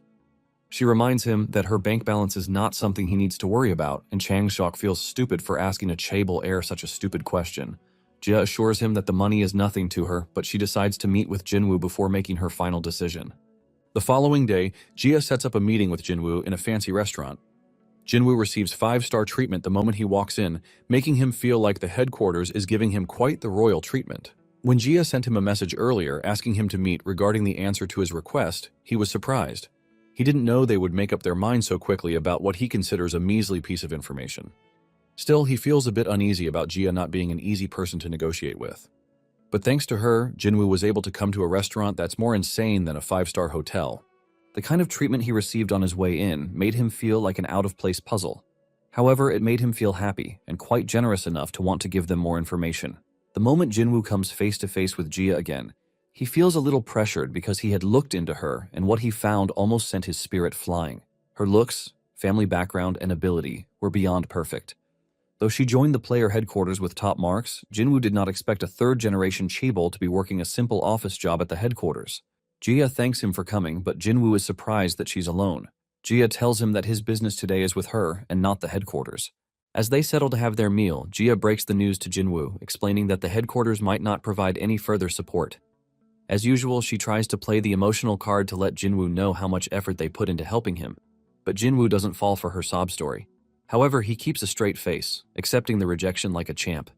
She reminds him that her bank balance is not something he needs to worry about, and Chang Seok feels stupid for asking a chaebol heir such a stupid question. Jia assures him that the money is nothing to her, but she decides to meet with Jinwoo before making her final decision. The following day, Jia sets up a meeting with Jinwoo in a fancy restaurant. Jinwoo receives 5-star treatment the moment he walks in, making him feel like the headquarters is giving him quite the royal treatment. When Jia sent him a message earlier asking him to meet regarding the answer to his request, he was surprised. He didn't know they would make up their mind so quickly about what he considers a measly piece of information. Still, he feels a bit uneasy about Jia not being an easy person to negotiate with. But thanks to her, Jinwoo was able to come to a restaurant that's more insane than a 5-star hotel. The kind of treatment he received on his way in made him feel like an out-of-place puzzle. However, it made him feel happy and quite generous enough to want to give them more information. The moment Jinwoo comes face-to-face with Jia again, he feels a little pressured because he had looked into her and what he found almost sent his spirit flying. Her looks, family background, and ability were beyond perfect. Though she joined the player headquarters with top marks, Jinwoo did not expect a third-generation chaebol to be working a simple office job at the headquarters. Jia thanks him for coming, but Jinwoo is surprised that she's alone. Jia tells him that his business today is with her and not the headquarters. As they settle to have their meal, Jia breaks the news to Jinwoo, explaining that the headquarters might not provide any further support. As usual, she tries to play the emotional card to let Jinwoo know how much effort they put into helping him, but Jinwoo doesn't fall for her sob story. However, he keeps a straight face, accepting the rejection like a champ.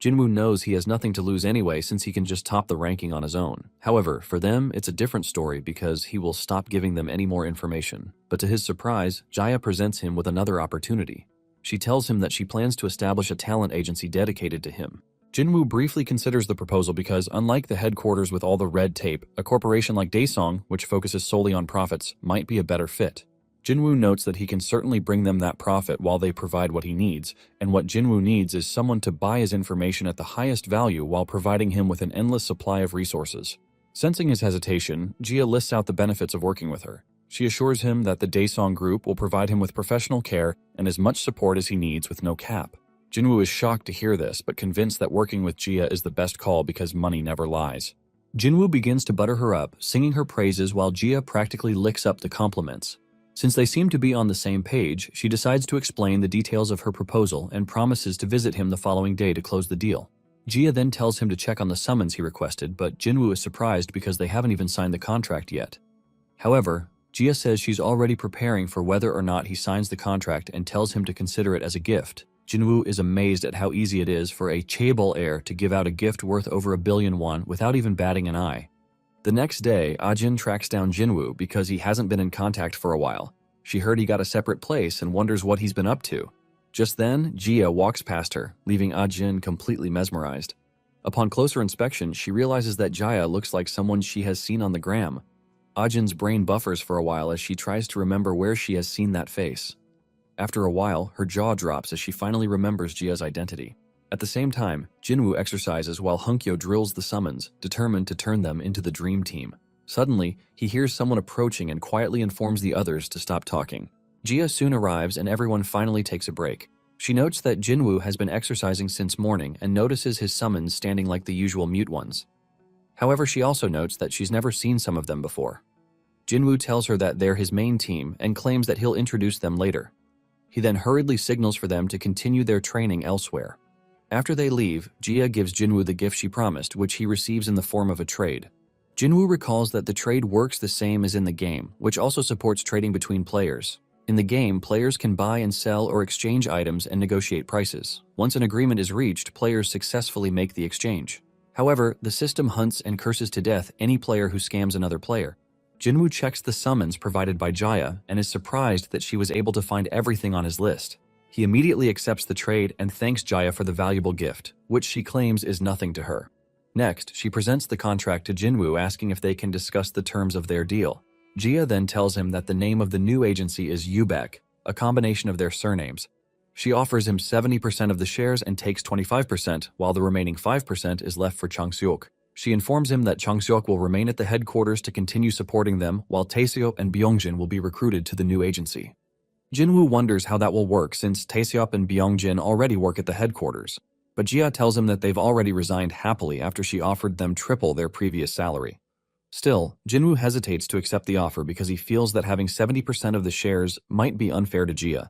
Jinwoo knows he has nothing to lose anyway since he can just top the ranking on his own. However, for them, it's a different story because he will stop giving them any more information. But to his surprise, Jaya presents him with another opportunity. She tells him that she plans to establish a talent agency dedicated to him. Jinwoo briefly considers the proposal because, unlike the headquarters with all the red tape, a corporation like Daesung, which focuses solely on profits, might be a better fit. Jinwoo notes that he can certainly bring them that profit while they provide what he needs, and what Jinwoo needs is someone to buy his information at the highest value while providing him with an endless supply of resources. Sensing his hesitation, Jia lists out the benefits of working with her. She assures him that the Daesung Group will provide him with professional care and as much support as he needs with no cap. Jinwoo is shocked to hear this, but convinced that working with Jia is the best call because money never lies. Jinwoo begins to butter her up, singing her praises while Jia practically licks up the compliments. Since they seem to be on the same page, she decides to explain the details of her proposal and promises to visit him the following day to close the deal. Jia then tells him to check on the summons he requested, but Jinwoo is surprised because they haven't even signed the contract yet. However, Jia says she's already preparing for whether or not he signs the contract and tells him to consider it as a gift. Jinwoo is amazed at how easy it is for a chaebol heir to give out a gift worth over $1 billion without even batting an eye. The next day, Ajin tracks down Jinwoo because he hasn't been in contact for a while. She heard he got a separate place and wonders what he's been up to. Just then, Jia walks past her, leaving Ajin completely mesmerized. Upon closer inspection, she realizes that Jaya looks like someone she has seen on the gram. Ajin's brain buffers for a while as she tries to remember where she has seen that face. After a while, her jaw drops as she finally remembers Jia's identity. At the same time, Jinwoo exercises while Hunkyo drills the summons, determined to turn them into the dream team. Suddenly, he hears someone approaching and quietly informs the others to stop talking. Jia soon arrives and everyone finally takes a break. She notes that Jinwoo has been exercising since morning and notices his summons standing like the usual mute ones. However, she also notes that she's never seen some of them before. Jinwoo tells her that they're his main team and claims that he'll introduce them later. He then hurriedly signals for them to continue their training elsewhere. After they leave, Jia gives Jinwoo the gift she promised, which he receives in the form of a trade. Jinwoo recalls that the trade works the same as in the game, which also supports trading between players. In the game, players can buy and sell or exchange items and negotiate prices. Once an agreement is reached, players successfully make the exchange. However, the system hunts and curses to death any player who scams another player. Jinwoo checks the summons provided by Jaya and is surprised that she was able to find everything on his list. He immediately accepts the trade and thanks Jaya for the valuable gift, which she claims is nothing to her. Next, she presents the contract to Jinwoo asking if they can discuss the terms of their deal. Jia then tells him that the name of the new agency is Yubek, a combination of their surnames. She offers him 70% of the shares and takes 25%, while the remaining 5% is left for Changseok. She informs him that Changseok will remain at the headquarters to continue supporting them, while Taeseop and Byongjin will be recruited to the new agency. Jinwoo wonders how that will work since Taeseop and Byongjin already work at the headquarters, but Jia tells him that they've already resigned happily after she offered them triple their previous salary. Still, Jinwoo hesitates to accept the offer because he feels that having 70% of the shares might be unfair to Jia.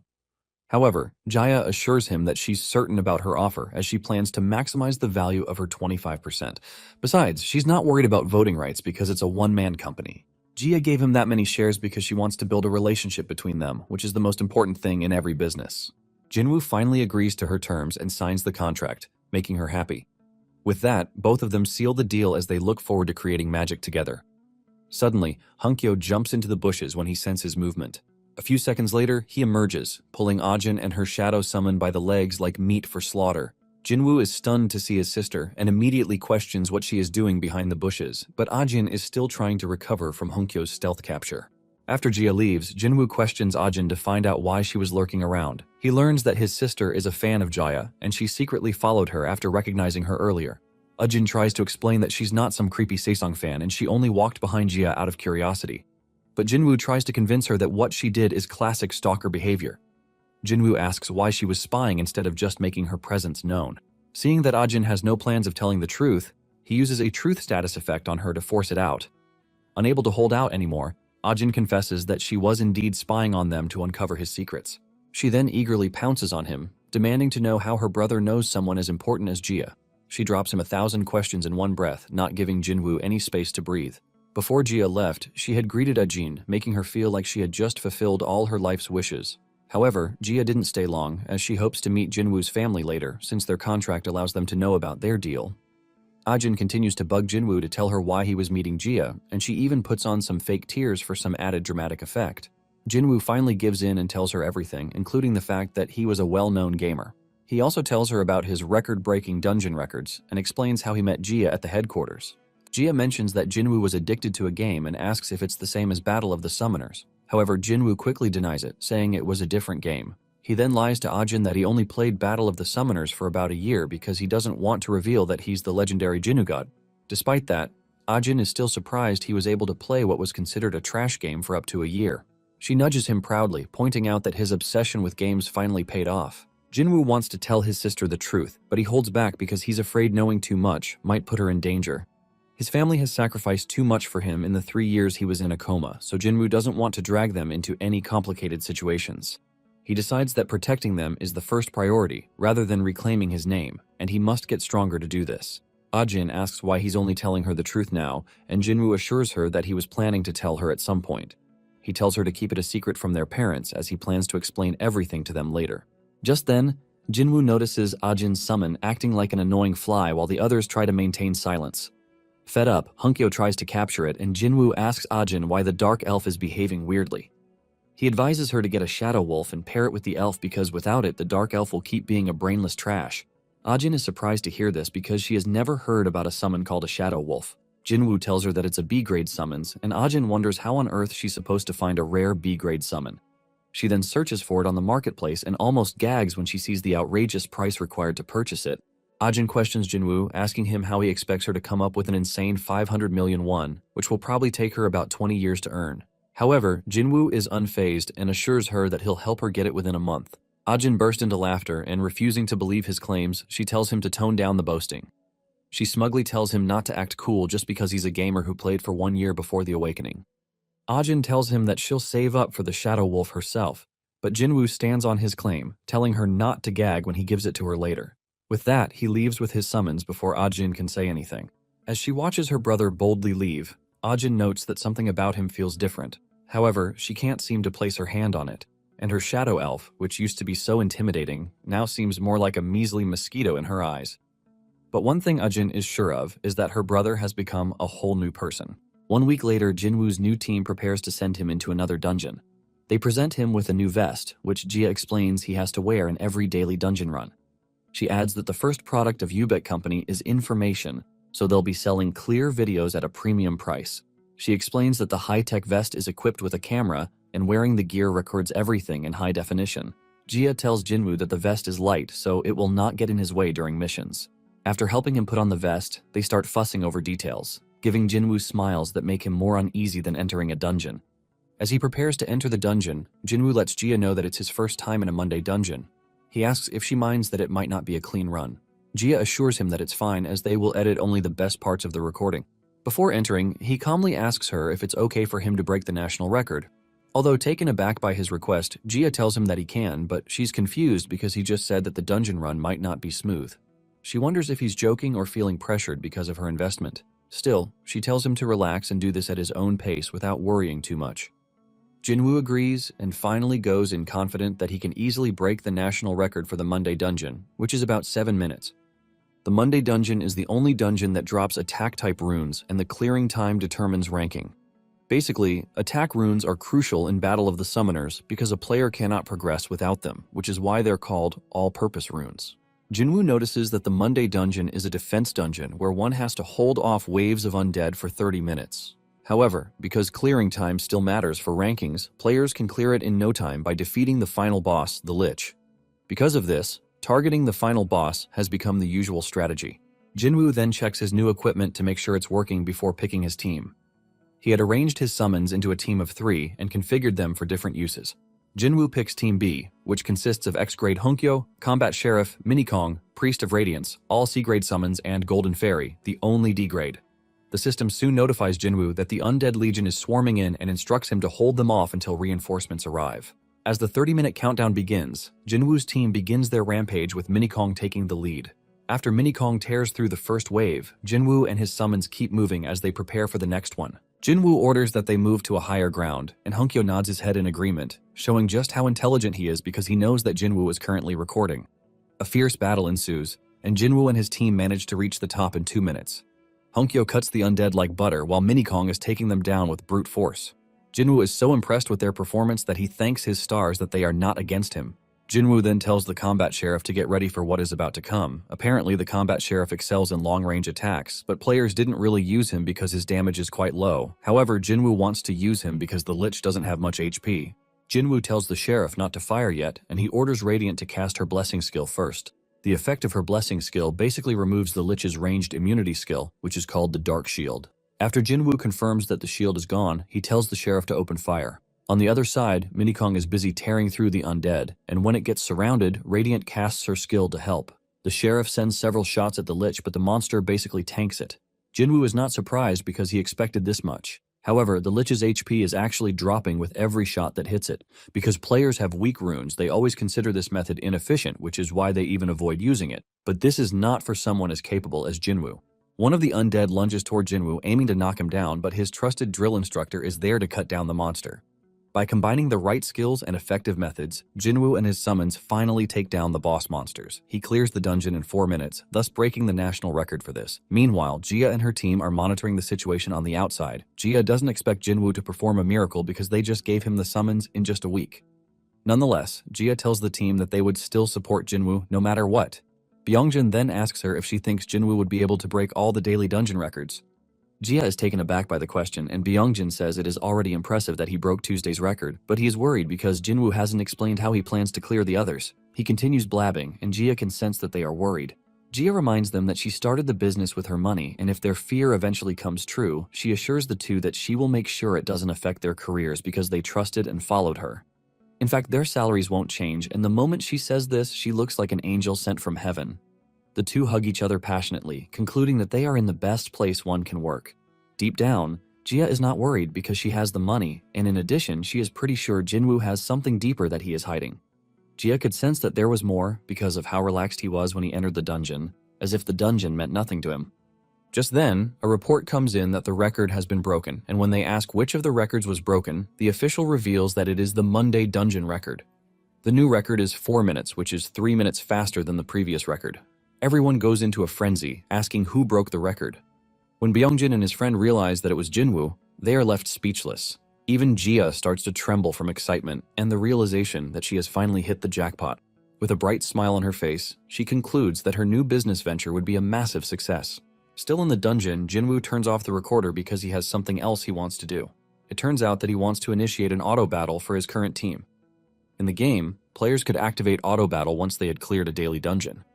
However, Jaya assures him that she's certain about her offer as she plans to maximize the value of her 25%. Besides, she's not worried about voting rights because it's a one-man company. Jia gave him that many shares because she wants to build a relationship between them, which is the most important thing in every business. Jinwoo finally agrees to her terms and signs the contract, making her happy. With that, both of them seal the deal as they look forward to creating magic together. Suddenly, Hunkyo jumps into the bushes when he senses movement. A few seconds later, he emerges, pulling Ajin and her shadow summon by the legs like meat for slaughter. Jinwoo is stunned to see his sister and immediately questions what she is doing behind the bushes, but Ajin is still trying to recover from Hunkyo's stealth capture. After Jia leaves, Jinwoo questions Ajin to find out why she was lurking around. He learns that his sister is a fan of Jaya, and she secretly followed her after recognizing her earlier. Ajin tries to explain that she's not some creepy Saesong fan and she only walked behind Jia out of curiosity. But Jinwoo tries to convince her that what she did is classic stalker behavior. Jinwoo asks why she was spying instead of just making her presence known. Seeing that Ajin has no plans of telling the truth, he uses a truth status effect on her to force it out. Unable to hold out anymore, Ajin confesses that she was indeed spying on them to uncover his secrets. She then eagerly pounces on him, demanding to know how her brother knows someone as important as Jia. She drops him 1,000 questions in one breath, not giving Jinwoo any space to breathe. Before Jia left, she had greeted Ajin, making her feel like she had just fulfilled all her life's wishes. However, Jia didn't stay long, as she hopes to meet Jinwoo's family later, since their contract allows them to know about their deal. Ajin continues to bug Jinwoo to tell her why he was meeting Jia, and she even puts on some fake tears for some added dramatic effect. Jinwoo finally gives in and tells her everything, including the fact that he was a well-known gamer. He also tells her about his record-breaking dungeon records and explains how he met Jia at the headquarters. Jia mentions that Jinwoo was addicted to a game and asks if it's the same as Battle of the Summoners. However, Jinwoo quickly denies it, saying it was a different game. He then lies to Ajin that he only played Battle of the Summoners for about a year because he doesn't want to reveal that he's the legendary Jinnu god. Despite that, Ajin is still surprised he was able to play what was considered a trash game for up to a year. She nudges him proudly, pointing out that his obsession with games finally paid off. Jinwoo wants to tell his sister the truth, but he holds back because he's afraid knowing too much might put her in danger. His family has sacrificed too much for him in the 3 years he was in a coma, so Jinwoo doesn't want to drag them into any complicated situations. He decides that protecting them is the first priority, rather than reclaiming his name, and he must get stronger to do this. Ajin asks why he's only telling her the truth now, and Jinwoo assures her that he was planning to tell her at some point. He tells her to keep it a secret from their parents as he plans to explain everything to them later. Just then, Jinwoo notices Ajin's summon acting like an annoying fly while the others try to maintain silence. Fed up, Hunkyo tries to capture it and Jinwoo asks Ajin why the dark elf is behaving weirdly. He advises her to get a shadow wolf and pair it with the elf because without it, the dark elf will keep being a brainless trash. Ajin is surprised to hear this because she has never heard about a summon called a shadow wolf. Jinwoo tells her that it's a B-grade summons, and Ajin wonders how on earth she's supposed to find a rare B-grade summon. She then searches for it on the marketplace and almost gags when she sees the outrageous price required to purchase it. Ajin questions Jinwoo, asking him how he expects her to come up with an insane 500 million won, which will probably take her about 20 years to earn. However, Jinwoo is unfazed and assures her that he'll help her get it within a month. Ajin burst into laughter, and refusing to believe his claims, she tells him to tone down the boasting. She smugly tells him not to act cool just because he's a gamer who played for 1 year before the awakening. Ajin tells him that she'll save up for the Shadow Wolf herself, but Jinwoo stands on his claim, telling her not to gag when he gives it to her later. With that, he leaves with his summons before Ajin can say anything. As she watches her brother boldly leave, Ajin notes that something about him feels different. However, she can't seem to place her hand on it, and her shadow elf, which used to be so intimidating, now seems more like a measly mosquito in her eyes. But one thing Ajin is sure of is that her brother has become a whole new person. 1 week later, Jinwoo's new team prepares to send him into another dungeon. They present him with a new vest, which Jia explains he has to wear in every daily dungeon run. She adds that the first product of Ubek Company is information, so they'll be selling clear videos at a premium price. She explains that the high-tech vest is equipped with a camera, and wearing the gear records everything in high definition. Jia tells Jinwoo that the vest is light, so it will not get in his way during missions. After helping him put on the vest, they start fussing over details, giving Jinwoo smiles that make him more uneasy than entering a dungeon. As he prepares to enter the dungeon, Jinwoo lets Jia know that it's his first time in a Monday dungeon. He asks if she minds that it might not be a clean run. Jia assures him that it's fine, as they will edit only the best parts of the recording. Before entering, he calmly asks her if it's okay for him to break the national record. Although taken aback by his request, Jia tells him that he can, but she's confused because he just said that the dungeon run might not be smooth. She wonders if he's joking or feeling pressured because of her investment. Still, she tells him to relax and do this at his own pace without worrying too much. Jinwoo agrees and finally goes in confident that he can easily break the national record for the Monday dungeon, which is about 7 minutes. The Monday dungeon is the only dungeon that drops attack-type runes, and the clearing time determines ranking. Basically, attack runes are crucial in Battle of the Summoners because a player cannot progress without them, which is why they're called all-purpose runes. Jinwoo notices that the Monday dungeon is a defense dungeon where one has to hold off waves of undead for 30 minutes. However, because clearing time still matters for rankings, players can clear it in no time by defeating the final boss, the Lich. Because of this, targeting the final boss has become the usual strategy. Jinwoo then checks his new equipment to make sure it's working before picking his team. He had arranged his summons into a team of 3 and configured them for different uses. Jinwoo picks Team B, which consists of X-grade Honkyo, Combat Sheriff, Minikong, Priest of Radiance, all C-grade summons, and Golden Fairy, the only D-grade. The system soon notifies Jinwoo that the Undead Legion is swarming in and instructs him to hold them off until reinforcements arrive. As the 30-minute countdown begins, Jinwoo's team begins their rampage with Minikong taking the lead. After Minikong tears through the first wave, Jinwoo and his summons keep moving as they prepare for the next one. Jinwoo orders that they move to a higher ground, and Honkyo nods his head in agreement, showing just how intelligent he is because he knows that Jinwoo is currently recording. A fierce battle ensues, and Jinwoo and his team manage to reach the top in 2 minutes. Honkyo cuts the undead like butter while Minikong is taking them down with brute force. Jinwoo is so impressed with their performance that he thanks his stars that they are not against him. Jinwoo then tells the Combat Sheriff to get ready for what is about to come. Apparently, the Combat Sheriff excels in long-range attacks, but players didn't really use him because his damage is quite low. However, Jinwoo wants to use him because the Lich doesn't have much HP. Jinwoo tells the Sheriff not to fire yet, and he orders Radiant to cast her Blessing skill first. The effect of her Blessing skill basically removes the Lich's ranged immunity skill, which is called the Dark Shield. After Jinwoo confirms that the shield is gone, he tells the Sheriff to open fire. On the other side, Minikong is busy tearing through the undead, and when it gets surrounded, Radiant casts her skill to help. The Sheriff sends several shots at the Lich, but the monster basically tanks it. Jinwoo is not surprised because he expected this much. However, the Lich's HP is actually dropping with every shot that hits it. Because players have weak runes, they always consider this method inefficient, which is why they even avoid using it. But this is not for someone as capable as Jinwoo. One of the undead lunges toward Jinwoo, aiming to knock him down, but his trusted drill instructor is there to cut down the monster. By combining the right skills and effective methods, Jinwoo and his summons finally take down the boss monsters. He clears the dungeon in 4 minutes, thus breaking the national record for this. Meanwhile, Jia and her team are monitoring the situation on the outside. Jia doesn't expect Jinwoo to perform a miracle because they just gave him the summons in just a week. Nonetheless, Jia tells the team that they would still support Jinwoo no matter what. Byungjin then asks her if she thinks Jinwoo would be able to break all the daily dungeon records. Jia is taken aback by the question, and Byungjin says it is already impressive that he broke Tuesday's record, but he is worried because Jinwoo hasn't explained how he plans to clear the others. He continues blabbing, and Jia can sense that they are worried. Jia reminds them that she started the business with her money, and if their fear eventually comes true, she assures the two that she will make sure it doesn't affect their careers because they trusted and followed her. In fact, their salaries won't change, and the moment she says this, she looks like an angel sent from heaven. The two hug each other passionately, concluding that they are in the best place one can work. Deep down, Jia is not worried because she has the money, and in addition, she is pretty sure Jinwoo has something deeper that he is hiding. Jia could sense that there was more because of how relaxed he was when he entered the dungeon, as if the dungeon meant nothing to him. Just then, a report comes in that the record has been broken, and when they ask which of the records was broken, the official reveals that it is the Monday dungeon record. The new record is 4 minutes, which is 3 minutes faster than the previous record. Everyone goes into a frenzy, asking who broke the record. When Byungjin and his friend realize that it was Jinwoo, they are left speechless. Even Jia starts to tremble from excitement and the realization that she has finally hit the jackpot. With a bright smile on her face, she concludes that her new business venture would be a massive success. Still in the dungeon, Jinwoo turns off the recorder because he has something else he wants to do. It turns out that he wants to initiate an auto battle for his current team. In the game, players could activate auto battle once they had cleared a daily dungeon.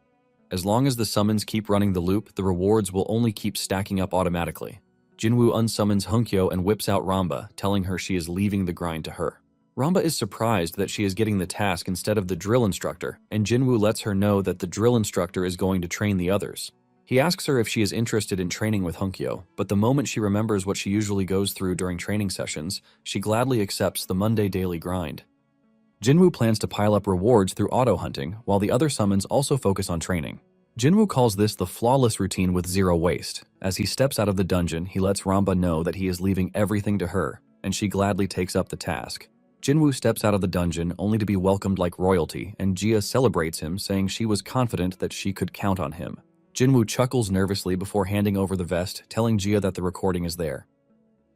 As long as the summons keep running the loop, the rewards will only keep stacking up automatically. Jinwoo unsummons Hunkyo and whips out Ramba, telling her she is leaving the grind to her. Ramba is surprised that she is getting the task instead of the drill instructor, and Jinwoo lets her know that the drill instructor is going to train the others. He asks her if she is interested in training with Hunkyo, but the moment she remembers what she usually goes through during training sessions, she gladly accepts the Monday daily grind. Jinwoo plans to pile up rewards through auto-hunting, while the other summons also focus on training. Jinwoo calls this the flawless routine with zero waste. As he steps out of the dungeon, he lets Ramba know that he is leaving everything to her, and she gladly takes up the task. Jinwoo steps out of the dungeon only to be welcomed like royalty, and Jia celebrates him, saying she was confident that she could count on him. Jinwoo chuckles nervously before handing over the vest, telling Jia that the recording is there.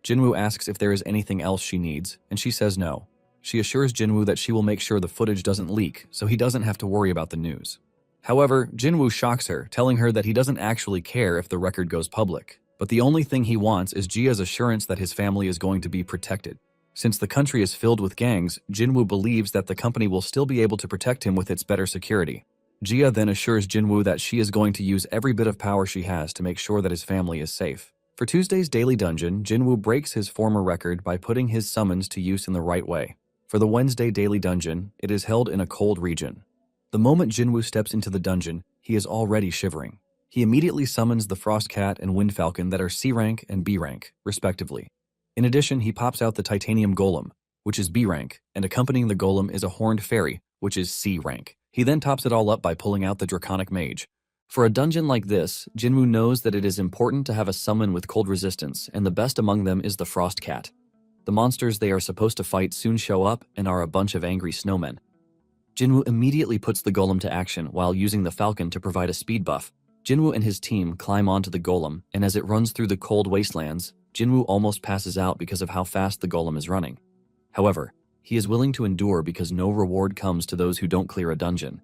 Jinwoo asks if there is anything else she needs, and she says no. She assures Jinwoo that she will make sure the footage doesn't leak, so he doesn't have to worry about the news. However, Jinwoo shocks her, telling her that he doesn't actually care if the record goes public, but the only thing he wants is Jia's assurance that his family is going to be protected. Since the country is filled with gangs, Jinwoo believes that the company will still be able to protect him with its better security. Jia then assures Jinwoo that she is going to use every bit of power she has to make sure that his family is safe. For Tuesday's daily dungeon, Jinwoo breaks his former record by putting his summons to use in the right way. For the Wednesday daily dungeon, it is held in a cold region. The moment Jinwoo steps into the dungeon, he is already shivering. He immediately summons the Frost Cat and Wind Falcon that are C rank and B rank, respectively. In addition, he pops out the Titanium Golem, which is B rank, and accompanying the Golem is a Horned Fairy, which is C rank. He then tops it all up by pulling out the Draconic Mage. For a dungeon like this, Jinwoo knows that it is important to have a summon with cold resistance, and the best among them is the Frost Cat. The monsters they are supposed to fight soon show up and are a bunch of angry snowmen. Jinwoo immediately puts the Golem to action while using the Falcon to provide a speed buff. Jinwoo and his team climb onto the Golem, and as it runs through the cold wastelands, Jinwoo almost passes out because of how fast the Golem is running. However, he is willing to endure because no reward comes to those who don't clear a dungeon.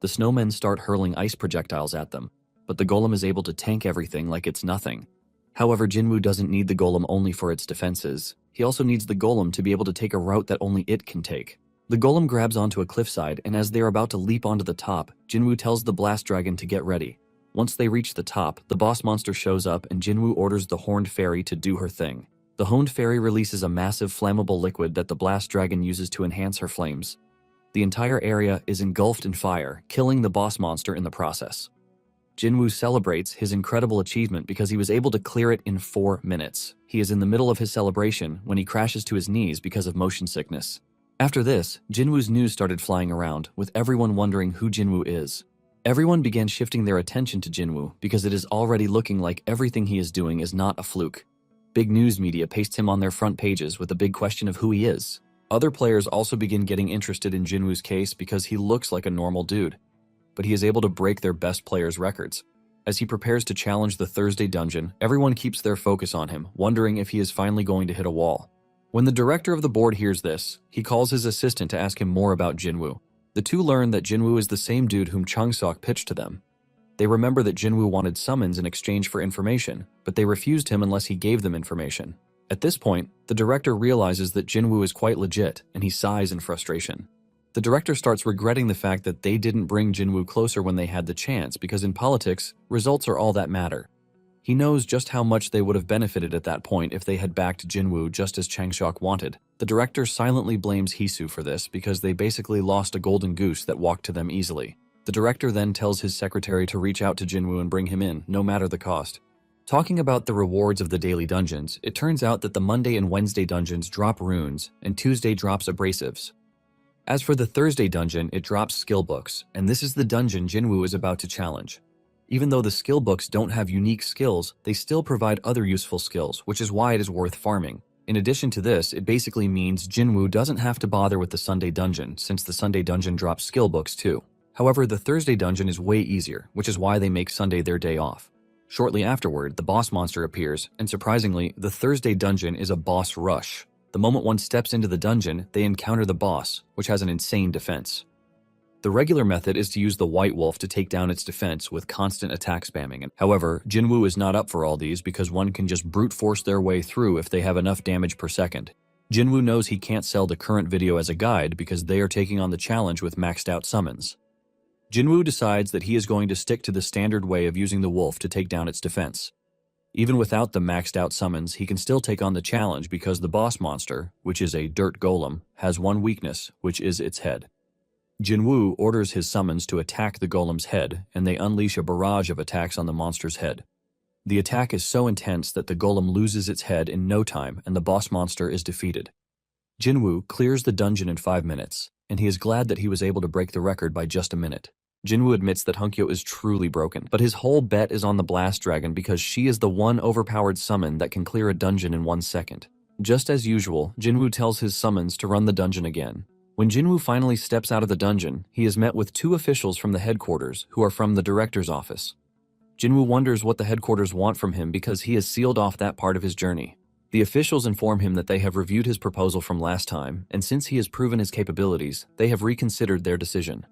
The snowmen start hurling ice projectiles at them, but the Golem is able to tank everything like it's nothing. However, Jinwoo doesn't need the Golem only for its defenses. He also needs the Golem to be able to take a route that only it can take. The Golem grabs onto a cliffside, and as they are about to leap onto the top, Jinwoo tells the Blast Dragon to get ready. Once they reach the top, the boss monster shows up and Jinwoo orders the Horned Fairy to do her thing. The Horned Fairy releases a massive flammable liquid that the Blast Dragon uses to enhance her flames. The entire area is engulfed in fire, killing the boss monster in the process. Jinwoo celebrates his incredible achievement because he was able to clear it in 4 minutes. He is in the middle of his celebration when he crashes to his knees because of motion sickness. After this, Jinwoo's news started flying around, with everyone wondering who Jinwoo is. Everyone began shifting their attention to Jinwoo because it is already looking like everything he is doing is not a fluke. Big news media pastes him on their front pages with a big question of who he is. Other players also begin getting interested in Jinwoo's case because he looks like a normal dude, but he is able to break their best players' records. As he prepares to challenge the Thursday dungeon, everyone keeps their focus on him, wondering if he is finally going to hit a wall. When the director of the board hears this, he calls his assistant to ask him more about Jinwoo. The two learn that Jinwoo is the same dude whom Chung-sok pitched to them. They remember that Jinwoo wanted summons in exchange for information, but they refused him unless he gave them information. At this point, the director realizes that Jinwoo is quite legit, and he sighs in frustration. The director starts regretting the fact that they didn't bring Jinwoo closer when they had the chance, because in politics, results are all that matter. He knows just how much they would have benefited at that point if they had backed Jinwoo just as Changsok wanted. The director silently blames Hisu for this because they basically lost a golden goose that walked to them easily. The director then tells his secretary to reach out to Jinwoo and bring him in, no matter the cost. Talking about the rewards of the daily dungeons, it turns out that the Monday and Wednesday dungeons drop runes, and Tuesday drops abrasives. As for the Thursday dungeon, it drops skill books, and this is the dungeon Jinwoo is about to challenge. Even though the skill books don't have unique skills, they still provide other useful skills, which is why it is worth farming. In addition to this, it basically means Jinwoo doesn't have to bother with the Sunday dungeon, since the Sunday dungeon drops skill books too. However, the Thursday dungeon is way easier, which is why they make Sunday their day off. Shortly afterward, the boss monster appears, and surprisingly, the Thursday dungeon is a boss rush. The moment one steps into the dungeon, they encounter the boss, which has an insane defense. The regular method is to use the White Wolf to take down its defense with constant attack spamming. However, Jinwoo is not up for all these because one can just brute force their way through if they have enough damage per second. Jinwoo knows he can't sell the current video as a guide because they are taking on the challenge with maxed out summons. Jinwoo decides that he is going to stick to the standard way of using the wolf to take down its defense. Even without the maxed out summons, he can still take on the challenge because the boss monster, which is a dirt golem, has one weakness, which is its head. Jinwoo orders his summons to attack the golem's head, and they unleash a barrage of attacks on the monster's head. The attack is so intense that the golem loses its head in no time and the boss monster is defeated. Jinwoo clears the dungeon in 5 minutes, and he is glad that he was able to break the record by just a minute. Jinwoo admits that Hunkyo is truly broken, but his whole bet is on the Blast Dragon because she is the one overpowered summon that can clear a dungeon in 1 second. Just as usual, Jinwoo tells his summons to run the dungeon again. When Jinwoo finally steps out of the dungeon, he is met with 2 officials from the headquarters who are from the director's office. Jinwoo wonders what the headquarters want from him because he has sealed off that part of his journey. The officials inform him that they have reviewed his proposal from last time, and since he has proven his capabilities, they have reconsidered their decision.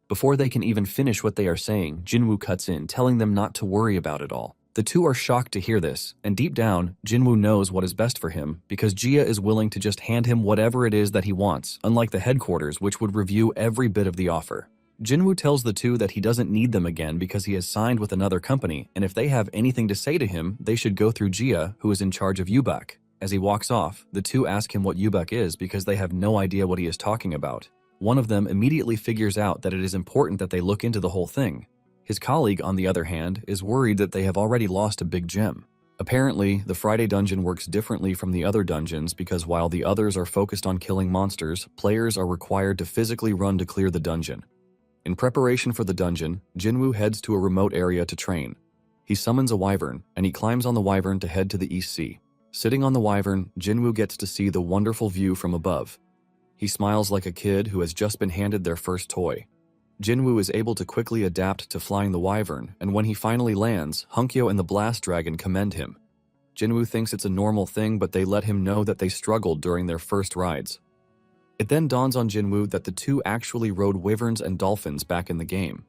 Before they can even finish what they are saying, Jinwoo cuts in, telling them not to worry about it all. The 2 are shocked to hear this, and deep down, Jinwoo knows what is best for him because Jia is willing to just hand him whatever it is that he wants, unlike the headquarters which would review every bit of the offer. Jinwoo tells the 2 that he doesn't need them again because he has signed with another company, and if they have anything to say to him, they should go through Jia, who is in charge of Yubak. As he walks off, the 2 ask him what Yubak is because they have no idea what he is talking about. One of them immediately figures out that it is important that they look into the whole thing. His colleague, on the other hand, is worried that they have already lost a big gem. Apparently, the Friday dungeon works differently from the other dungeons because while the others are focused on killing monsters, players are required to physically run to clear the dungeon. In preparation for the dungeon, Jinwoo heads to a remote area to train. He summons a wyvern, and he climbs on the wyvern to head to the East Sea. Sitting on the wyvern, Jinwoo gets to see the wonderful view from above. He smiles like a kid who has just been handed their first toy. Jinwoo is able to quickly adapt to flying the wyvern, and when he finally lands, Hunkyo and the Blast Dragon commend him. Jinwoo thinks it's a normal thing, but they let him know that they struggled during their first rides. It then dawns on Jinwoo that the 2 actually rode wyverns and dolphins back in the game.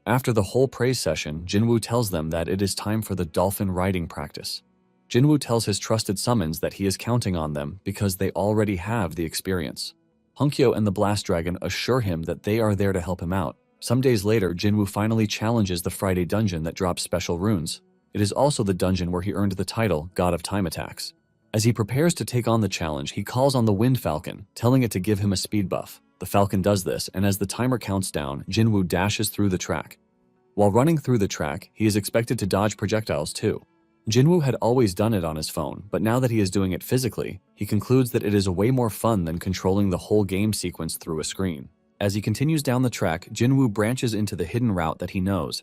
After the whole praise session, Jinwoo tells them that it is time for the dolphin riding practice. Jinwoo tells his trusted summons that he is counting on them because they already have the experience. Hunkyo and the Blast Dragon assure him that they are there to help him out. Some days later, Jinwoo finally challenges the Friday dungeon that drops special runes. It is also the dungeon where he earned the title God of Time Attacks. As he prepares to take on the challenge, he calls on the Wind Falcon, telling it to give him a speed buff. The Falcon does this, and as the timer counts down, Jinwoo dashes through the track. While running through the track, he is expected to dodge projectiles too. Jinwoo had always done it on his phone, but now that he is doing it physically, he concludes that it is way more fun than controlling the whole game sequence through a screen. As he continues down the track, Jinwoo branches into the hidden route that he knows.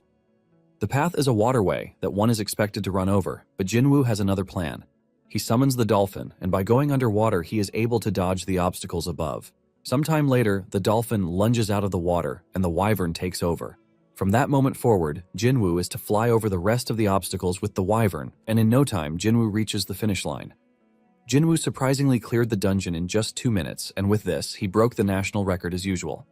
The path is a waterway that one is expected to run over, but Jinwoo has another plan. He summons the dolphin, and by going underwater, he is able to dodge the obstacles above. Sometime later, the dolphin lunges out of the water, and the wyvern takes over. From that moment forward, Jinwoo is to fly over the rest of the obstacles with the wyvern, and in no time, Jinwoo reaches the finish line. Jinwoo surprisingly cleared the dungeon in just 2 minutes, and with this, he broke the national record as usual.